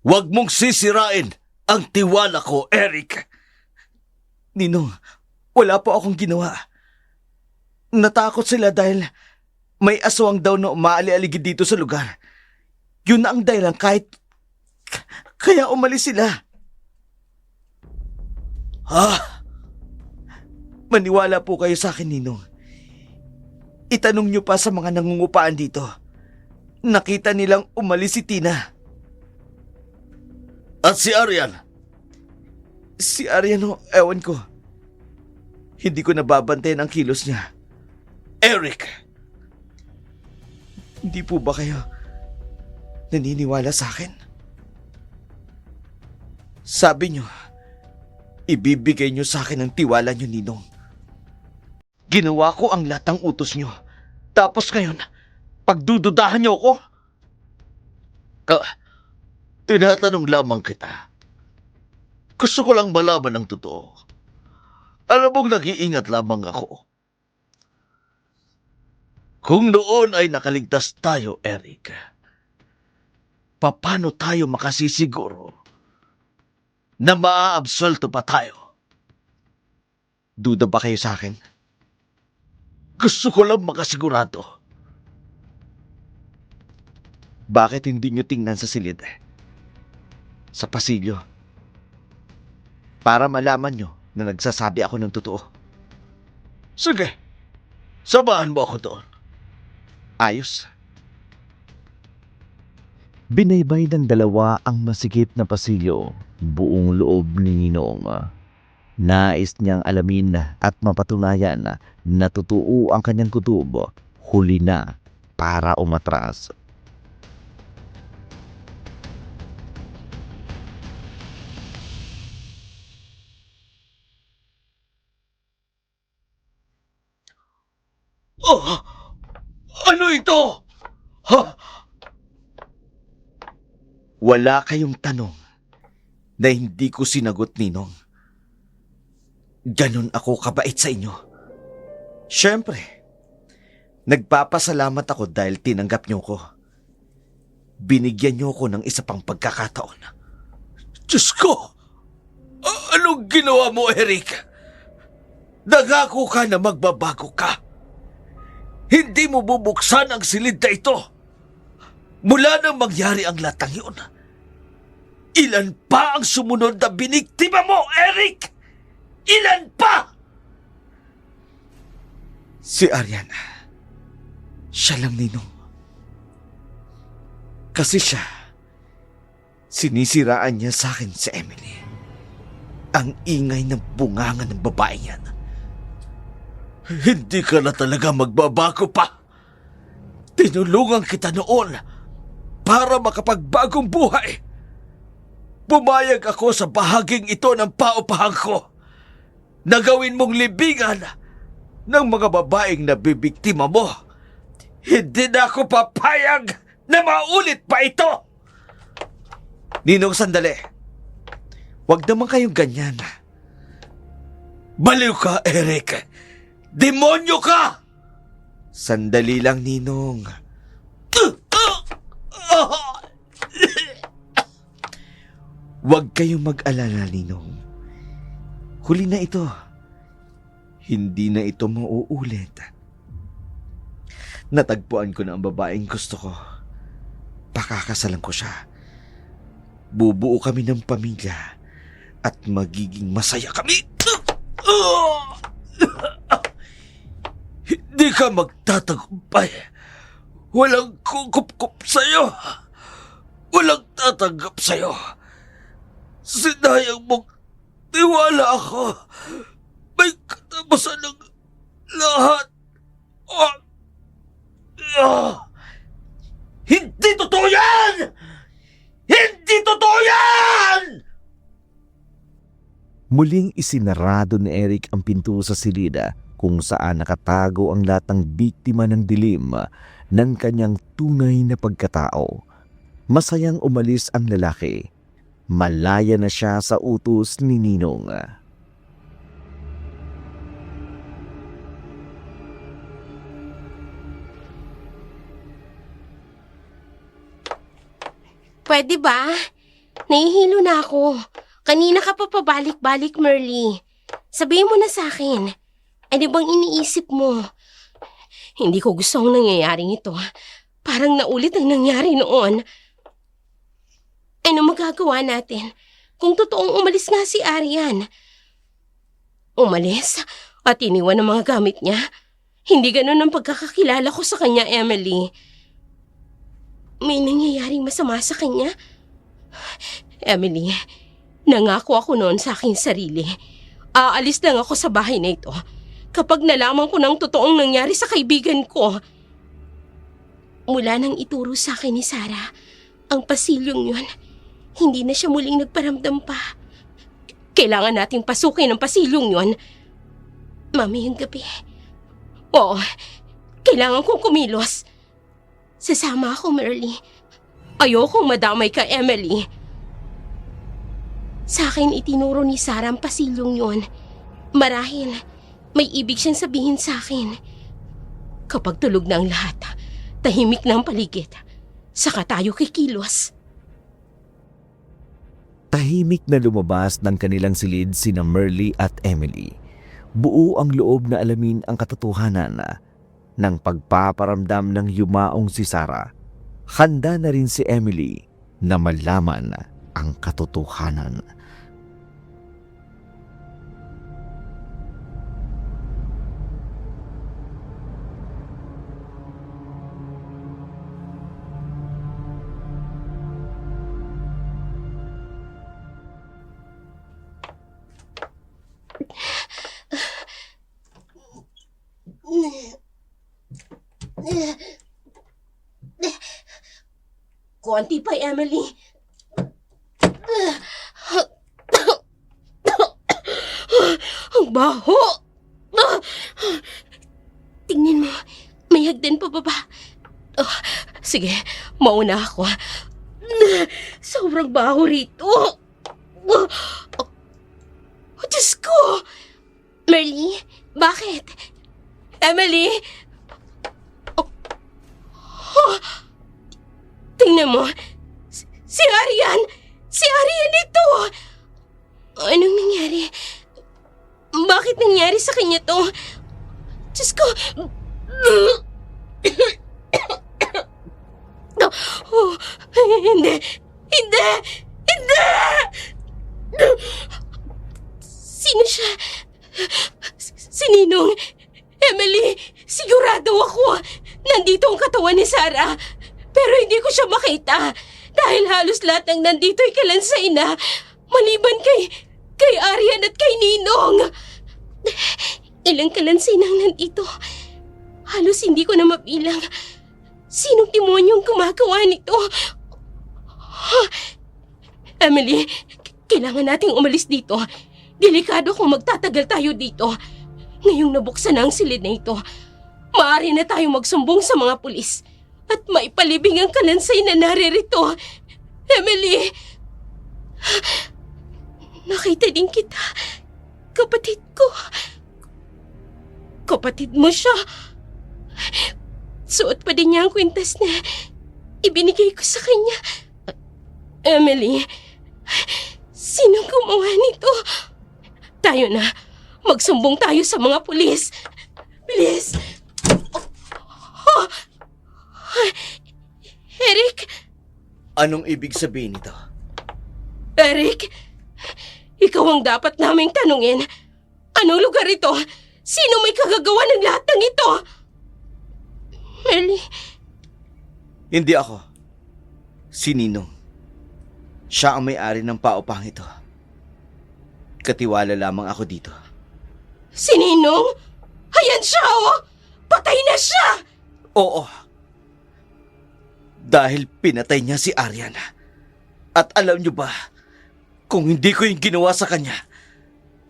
Huwag mong sisirain ang tiwala ko, Eric. Ninong, wala po akong ginawa. Natakot sila dahil may aswang daw na umaali-aligid dito sa lugar. Yun na ang dahilan kaya umalis sila. Ha? Maniwala po kayo sa akin, Ninong. Itanong niyo pa sa mga nangungupaan dito. Nakita nilang umalis si Tina. At si Arian? Si Ariano, ewan ko. Hindi ko nababantayan ang kilos niya. Eric! Hindi po ba kayo naniniwala sa akin? Sabi niyo, ibibigay niyo sa akin ang tiwala niyo, Ninong. Ginawa ko ang lahat ng utos niyo. Tapos ngayon, pagdududahan niyo ako? Tinatanong lamang kita. Gusto ko lang malaman ang totoo. Alam mong nag-iingat lamang ako. Kung noon ay nakaligtas tayo, Eric, paano tayo makasisiguro na maaabsolto pa tayo? Duda ba kayo sa akin? Gusto ko lang makasigurado. Bakit hindi niyo tingnan sa silid? Sa pasilyo. Para malaman niyo na nagsasabi ako ng totoo. Sige, samahan mo ako doon. Ayos. Binaybay ng dalawa ang masikip na pasilyo, buong loob ni Ninong. Nais niyang alamin at mapatunayan na totoo ang kanyang kutob, huli na para umatras. Oh, ano ito? Ha? Wala kayong tanong na hindi ko sinagot, Ninong. Ganon ako kabait sa inyo. Siyempre, nagpapasalamat ako dahil tinanggap niyo ko. Binigyan niyo ko ng isa pang pagkakataon. Diyos ko! Anong ginawa mo, Eric? Nangako ka na magbabago ka. Hindi mo bubuksan ang silid na ito. Mula nang mangyari ang lahat ng yun, ilan pa ang sumunod na biniktima mo, Eric? Ilan pa? Si Arian. Siya lang, Ninong. Kasi siya, sinisiraan niya sa akin si Emily. Ang ingay ng bunganga ng babae yan. Hindi ka na talaga magbabago pa. Tinulungan kita noon para makapagbagong buhay. Pumayag ako sa bahaging ito ng paupahan ko na gawin mong libingan ng mga babaeng nabibiktima mo. Hindi na ako papayag na maulit pa ito. Ninong, sandali. Huwag naman kayong ganyan. Baliw ka, Eric. Demonyo ka! Sandali lang, Ninong. Huwag kayong mag-alala, Ninong. Huli na ito. Hindi na ito mauulit. Natagpuan ko na ang babaeng gusto ko. Pakakasalan ko siya. Bubuo kami ng pamilya at magiging masaya kami. Hindi ka magtatagumpay. Walang kukup-kup sa'yo. Walang tatanggap sa'yo. Sinayang mong tiwala ako. May katapusan ng lahat. Hindi totoo yan! Hindi totoo yan! Muling isinarado ni Eric ang pinto sa silida kung saan nakatago ang lahat ng biktima ng dilim ng kanyang tunay na pagkatao. Masayang umalis ang lalaki. Malaya na siya sa utos ni Ninong. Pwede ba? Nahihilo na ako. Kanina ka pa pabalik-balik, Merly. Sabihin mo na sa akin. Ano bang iniisip mo? Hindi ko gusto ang nangyayaring ito. Parang naulit ang nangyari noon. Ano magagawa natin kung totoong umalis nga si Arian? Umalis at iniwan ang mga gamit niya? Hindi ganun ang pagkakakilala ko sa kanya, Emily. May nangyayaring masama sa kanya? Emily, nangako ako noon sa aking sarili. Aalis lang ako sa bahay na ito kapag nalaman ko ng totoong nangyari sa kaibigan ko. Mula nang ituro sa akin ni Sarah ang pasilyong yun, hindi na siya muling nagparamdam pa. Kailangan nating pasukin ang pasilyong yun mamayang gabi. Oo, kailangan kong kumilos. Sasama ako, Merly. Ayokong madamay ka, Emily. Sa akin itinuro ni Sarah ang pasilyong yun. Marahil, may ibig siyang sabihin sa akin. Kapag tulog na ang lahat, tahimik na ang paligid, saka tayo kikilos. Tahimik na lumabas ng kanilang silid sina Merly at Emily. Buo ang loob na alamin ang katotohanan ng pagpaparamdam ng yumaong si Sarah. Handa na rin si Emily na malaman ang katotohanan. Konti pa, Emily. Ang baho. Tingnan mo, may hagdan pa baba. Sige, mauna ako. Sobrang baho rito. Diyos ko! Merly, bakit? Emily! Tingnan mo, si Arian! Si Arian ito! Anong nangyari? Bakit nangyari sa kanya to? Diyos ko! Hindi! Hindi! Hindi! Sino siya? Si Ninong! Emily, sigurado ako! Nandito ang katawan ni Sarah! Pero hindi ko siya makita dahil halos lahat ng nandito ay kalansay na maliban kay Arian at kay Ninong. Ilang kalansay nang nandito. Halos hindi ko na mabilang. Sinong demonyong gumagawa nito? Emily, kailangan nating umalis dito. Delikado kung magtatagal tayo dito. Ngayong nabuksan na ang silid na ito, maaari na tayong magsumbong sa mga pulis at maipalibing ang kalansay na naririto. Emily! Nakita din kita. Kapatid ko. Kapatid mo siya. Suot pa din niya ang kwintas na ibinigay ko sa kanya. Emily, sino gumawa nito? Tayo na. Magsumbong tayo sa mga pulis. Bilis! Eric? Anong ibig sabihin nito? Eric? Ikaw ang dapat naming tanungin. Anong lugar ito? Sino may kagagawa ng lahat ng ito? Merly? Hindi ako. Si Ninong. Siya ang may-ari ng paupang ito. Katiwala lamang ako dito. Si Ninong? Ayan siya, oh! Patay na siya! Oo. Dahil pinatay niya si Arian. At alam niyo ba, kung hindi ko yung ginawa sa kanya,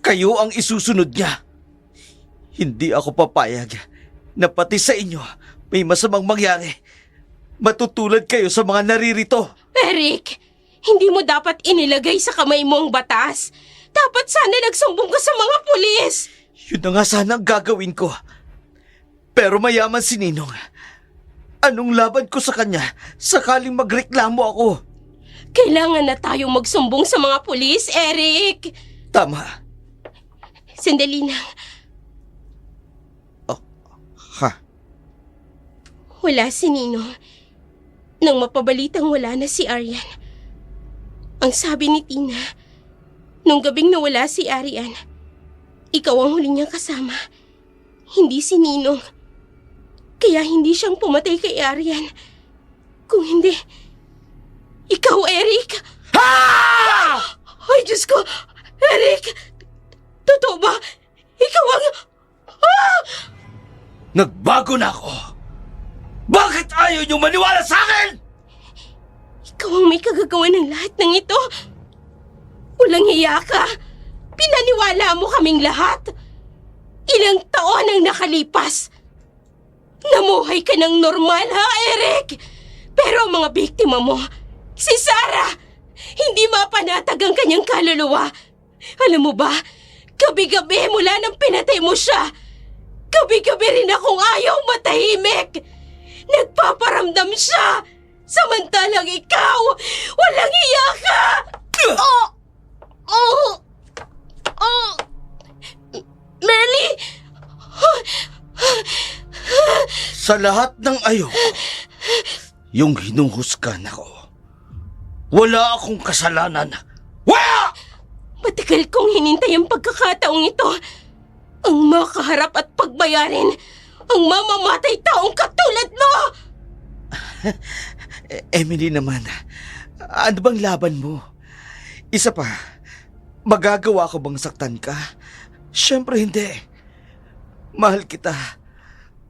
kayo ang isusunod niya. Hindi ako papayag na pati sa inyo may masamang mangyari. Matutulad kayo sa mga naririto. Eric, hindi mo dapat inilagay sa kamay mo ang batas. Dapat sana nagsumbong ka sa mga pulis. Yun na nga sana ang gagawin ko. Pero mayaman si Ninong. Anong laban ko sa kanya sakaling magreklamo ako? Kailangan na tayong magsumbong sa mga pulis, Eric! Tama. Sandali lang. Ha? Wala si Ninong. Nang mapabalitang wala na si Aryan. Ang sabi ni Tina, nung gabing nawala si Aryan, ikaw ang huli niyang kasama. Hindi si Ninong. Kaya hindi siyang pumatay kay Aryan. Kung hindi, ikaw, Eric! Ay, Diyos ko! Eric! Totoo ba? Ikaw ang... Nagbago na ako! Bakit ayaw niyo maniwala sa akin? Ikaw ang may kagagawa ng lahat ng ito. Walang hiya ka. Pinaniwala mo kaming lahat. Ilang taon ang nakalipas. Namuhay ka ng normal, ha, Eric? Pero ang mga biktima mo, si Sarah, hindi mapanatag ang kanyang kaluluwa. Alam mo ba, gabi-gabi mula nang pinatay mo siya, gabi-gabi rin akong ayaw matahimik. Nagpaparamdam siya, samantalang ikaw, walang hiya ka! Merly! Sa lahat ng ayoko, yung hinuhusgan ako, wala akong kasalanan. Wala! Matagal kong hinintay ang pagkakataong ito. Ang makaharap at pagbayarin ang mamamatay taong katulad mo! Emily naman, ano bang laban mo? Isa pa, magagawa ko bang saktan ka? Siyempre hindi. Mahal kita.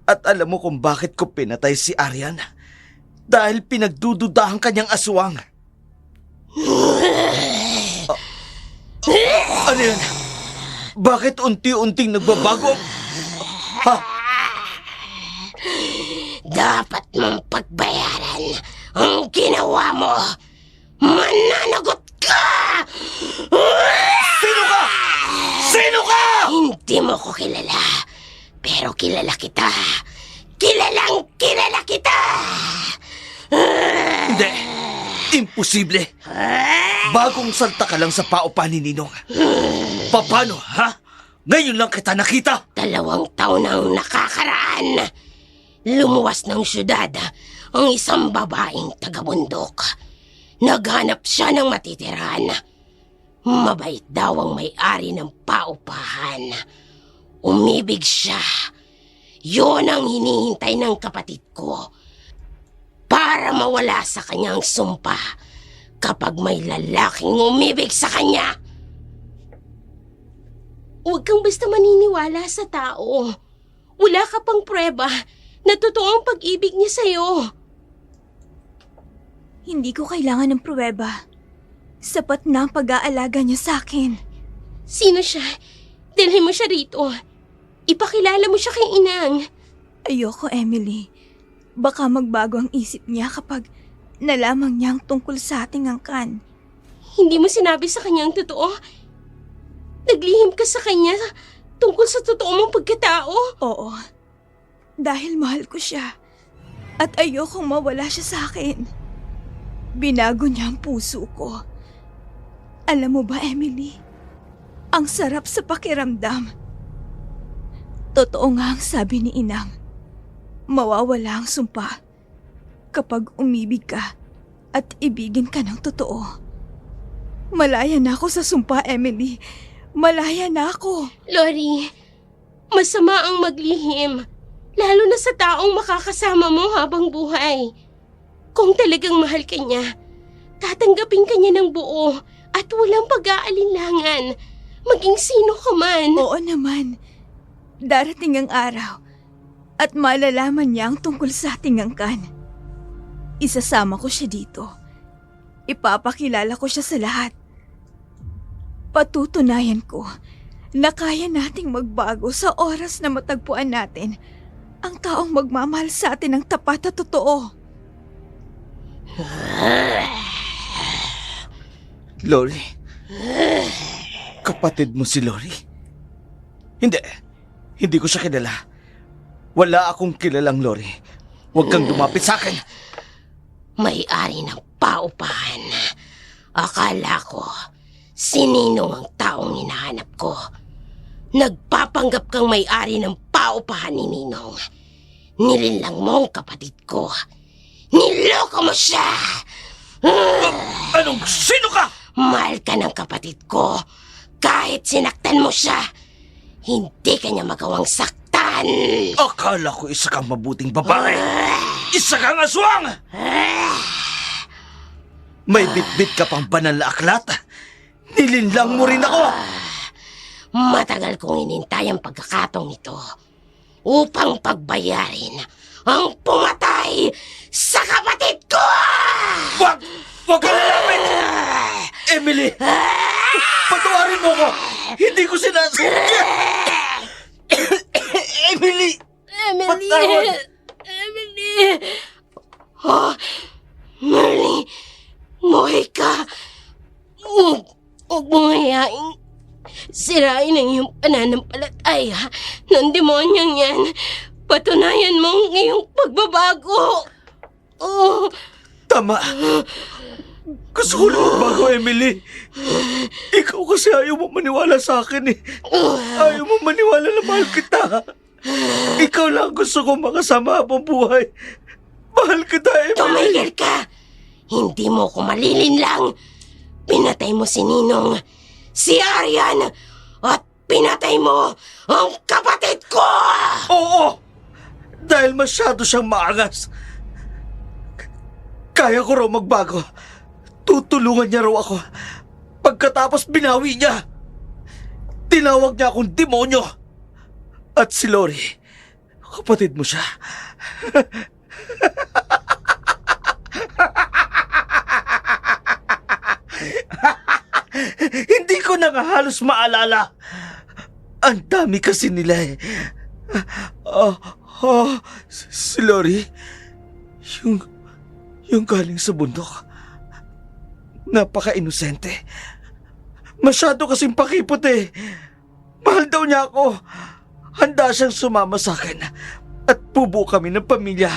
At alam mo kung bakit ko pinatay si Aryan? Dahil pinagdududahan kanyang aswang. Ano yan? Bakit unti-unting nagbabago? Ha? Dapat mong pagbayaran ang ginawa mo. Mananagot ka! Sino ka? Sino ka? Hindi mo ko kilala, pero kilala kita. Kilalang kilala kita! Hindi. Imposible. Bagong salta ka lang sa paupa ni Ninong. Paano, ha? Ngayon lang kita nakita. 2 taon ang nakakaraan. Lumuwas ng syudad ang isang babaeng taga-bundok. Naghanap siya ng matitirahan. Mabait daw ang may-ari ng paupahan. Umibig siya. Yun ang hinihintay ng kapatid ko. Para mawala sa kanyang sumpa kapag may lalaking umibig sa kanya. Huwag kang basta maniniwala sa tao. Wala ka pang pruweba na totoo ang pag-ibig niya sa'yo. Hindi ko kailangan ng pruweba. Sapat na ang pag-aalaga niya sa akin. Sino siya? Dalhin mo siya rito. Ipakilala mo siya kay Inang. Ayoko, Emily. Baka magbago ang isip niya kapag nalaman niyang tungkol sa ating angkan. Hindi mo sinabi sa kanya ang totoo. Naglihim ka sa kanya tungkol sa totoo mong pagkatao. Oo. Dahil mahal ko siya. At ayokong mawala siya sa akin. Binago niya ang puso ko. Alam mo ba, Emily? Ang sarap sa pakiramdam. Totoo nga ang sabi ni Inang. Mawawala ang sumpa kapag umibig ka at ibigin ka ng totoo. Malaya na ako sa sumpa, Emily. Malaya na ako. Lori, masama ang maglihim. Lalo na sa taong makakasama mo habang buhay. Kung talagang mahal ka niya, tatanggapin ka niya ng buo at walang pag-aalinlangan. Maging sino ka man. Oo naman. Darating ang araw at malalaman niya ang tungkol sa ating angkan. Isasama ko siya dito. Ipapakilala ko siya sa lahat. Patutunayan ko na kaya nating magbago sa oras na matagpuan natin ang taong magmamahal sa atin ng tapat at totoo. Lori? Kapatid mo si Lori? Hindi ko siya kilala. Wala akong kilalang Lori. Huwag kang lumapit sa akin. May-ari ng paupahan. Akala ko, si Ninong ang taong hinahanap ko. Nagpapanggap kang may-ari ng paupahan ni Ninong. Nilinlang mo ang kapatid ko. Niloko mo siya! Anong sino ka? Mahal ka ng kapatid ko. Kahit sinaktan mo siya, hindi ka niya magawang saktan. Akala ko isa kang mabuting babae. Isa kang aswang! May bitbit ka pang banal na aklat. Nilinlang mo rin ako. Matagal kong inintay ang pagkakataong ito upang pagbayarin ang pumatay sa kapatid ko! Wag ka lalapit! Emily! Patawarin mo ko! Hindi ko sinasadya! Emily! Patawad! Emily! Oh, Merly! Muhay ka! Huwag mong hayaing sirain ang iyong pananampalataya ng demonyong yan. Patunayan mo ang iyong pagbabago. Oh, Tama! Gusto ko na magbago, Emily. Ikaw kasi ayaw mo maniwala sa akin eh. Ayaw mo maniwala na mahal kita. Ikaw lang gusto ko makasama habang buhay. Mahal kita, Emily. tumigil ka! Hindi mo ko malilinlang. Pinatay mo si Ninong, si Aryan, at pinatay mo ang kapatid ko! Oo! Dahil masyado siyang maangas. Kaya ko raw magbago. Tutulungan niya raw ako. Pagkatapos binawi niya. Tinawag niya akong demonyo. At si Lori, kapatid mo siya. Hindi ko na nga halos maalala. Ang dami kasi nila eh. Si Lori, yung galing sa bundok. Napaka-inosente. Masyado kasing pakipot eh. Mahal daw niya ako. Handa siyang sumama sa akin at bubuo kami ng pamilya.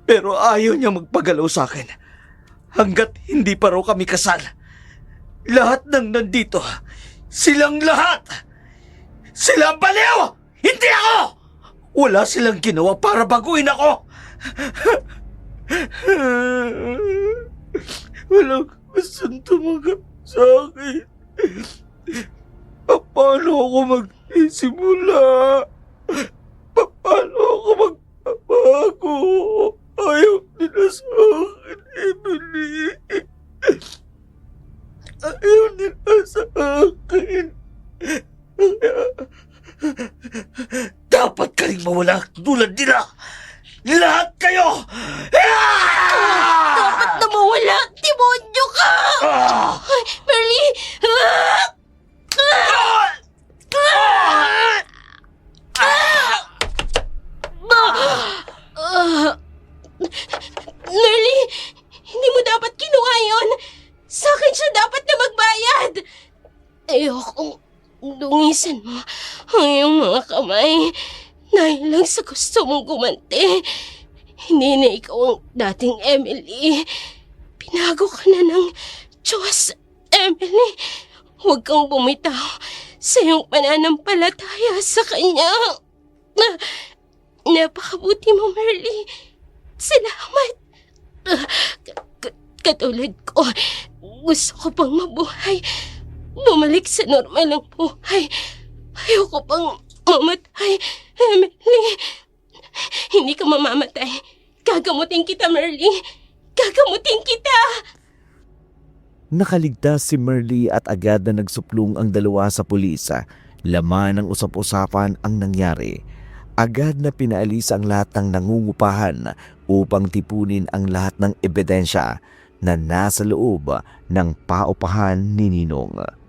Pero ayaw niya magpagalaw sa akin hanggat hindi pa raw kami kasal. Lahat ng nandito, silang lahat. Sila ang baliw! Hindi ako! Wala silang ginawa para baguhin ako. Walang gustong tumanggap sa akin. Paano ako magsisimula? Paano ako magbabago? Ayaw nila sa akin, Emily. Ayaw nila sa akin. Dapat ka rin mawala tulad nila. Lahat kayo! Dapat na mawala! Demonyo ka! Ay, Merly! Merly! Hindi mo dapat kinuha yun! Sa akin siya dapat na magbayad! Ayokong dungisan mo ang iyong mga kamay dahil lang sa gusto mong gumanti. Hindi na ikaw ang dating Emily. Pinago ka na ng Diyos, Emily. Huwag kang bumitaw sa iyong pananampalataya sa Kanya. Napakabuti mo, Merly. Salamat. Katulad ko, gusto ko pang mabuhay. Bumalik sa normal ang buhay. Ayoko pang mamatay, Emily. Hindi ka mamamatay. Gagamutin kita, Merly. Gagamutin kita! Nakaligtas si Merly at agad na nagsuplong ang dalawa sa pulis. Laman ng usap-usapan ang nangyari. Agad na pinaalis ang lahat ng nangungupahan upang tipunin ang lahat ng ebidensya na nasa loob ng paupahan ni Ninong.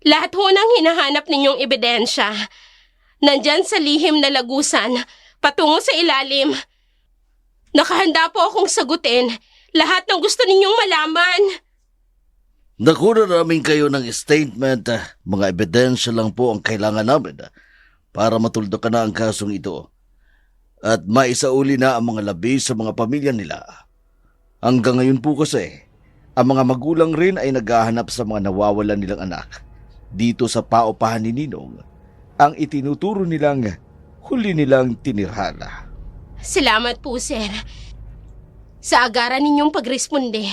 Lahat ho ng hinahanap ninyong ebidensya, nandyan sa lihim na lagusan, patungo sa ilalim. Nakahanda po akong sagutin lahat ng gusto ninyong malaman. Nakuna namin kayo ng statement. Mga ebidensya lang po ang kailangan namin para matuldukan na ang kasong ito at maisauli na ang mga labi sa mga pamilya nila. Hanggang ngayon po kasi, ang mga magulang rin ay naghahanap sa mga nawawalan nilang anak. Dito sa paupahan ni Ninong, ang itinuturo nilang huli nilang tinirhala. Salamat po, sir. Sa agaran ninyong pagresponde,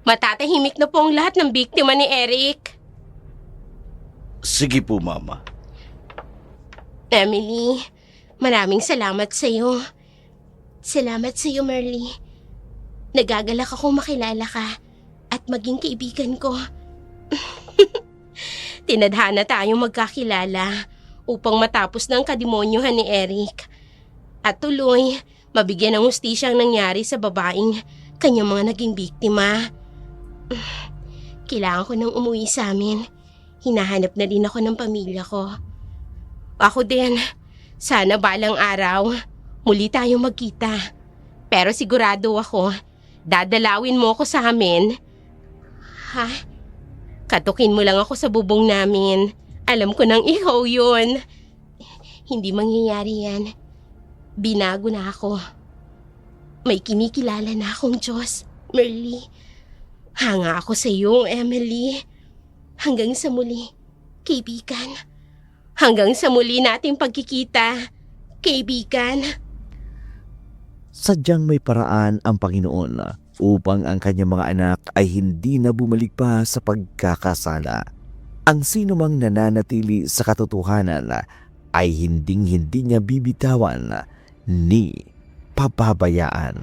matatahimik na po ang lahat ng biktima ni Eric. Sige po, Mama. Emily, maraming salamat sa iyo. Salamat sa iyo, Merly. Nagagalak ako makilala ka at maging kaibigan ko. Tinadhana tayong magkakilala upang matapos ng kademonyuhan ni Eric. At tuloy, mabigyan ng hustisya ang nangyari sa babaeng kanyang mga naging biktima. Kailangan ko nang umuwi sa amin. Hinahanap na din ako ng pamilya ko. Ako din. Sana balang araw, muli tayong magkita. Pero sigurado ako, dadalawin mo ako sa amin. Ha? Katukin mo lang ako sa bubong namin. Alam ko nang ikaw yun. Hindi mangyayari yan. Binago na ako. May kinikilala na akong Diyos, Merly. Hanga ako sa iyo, Emily. Hanggang sa muli, kaibigan. Hanggang sa muli nating pagkikita, kaibigan. Sadyang may paraan ang Panginoon upang ang kanyang mga anak ay hindi na bumalik pa sa pagkakasala. Ang sino mang nananatili sa katotohanan ay hinding-hindi niya bibitawan ni pababayaan.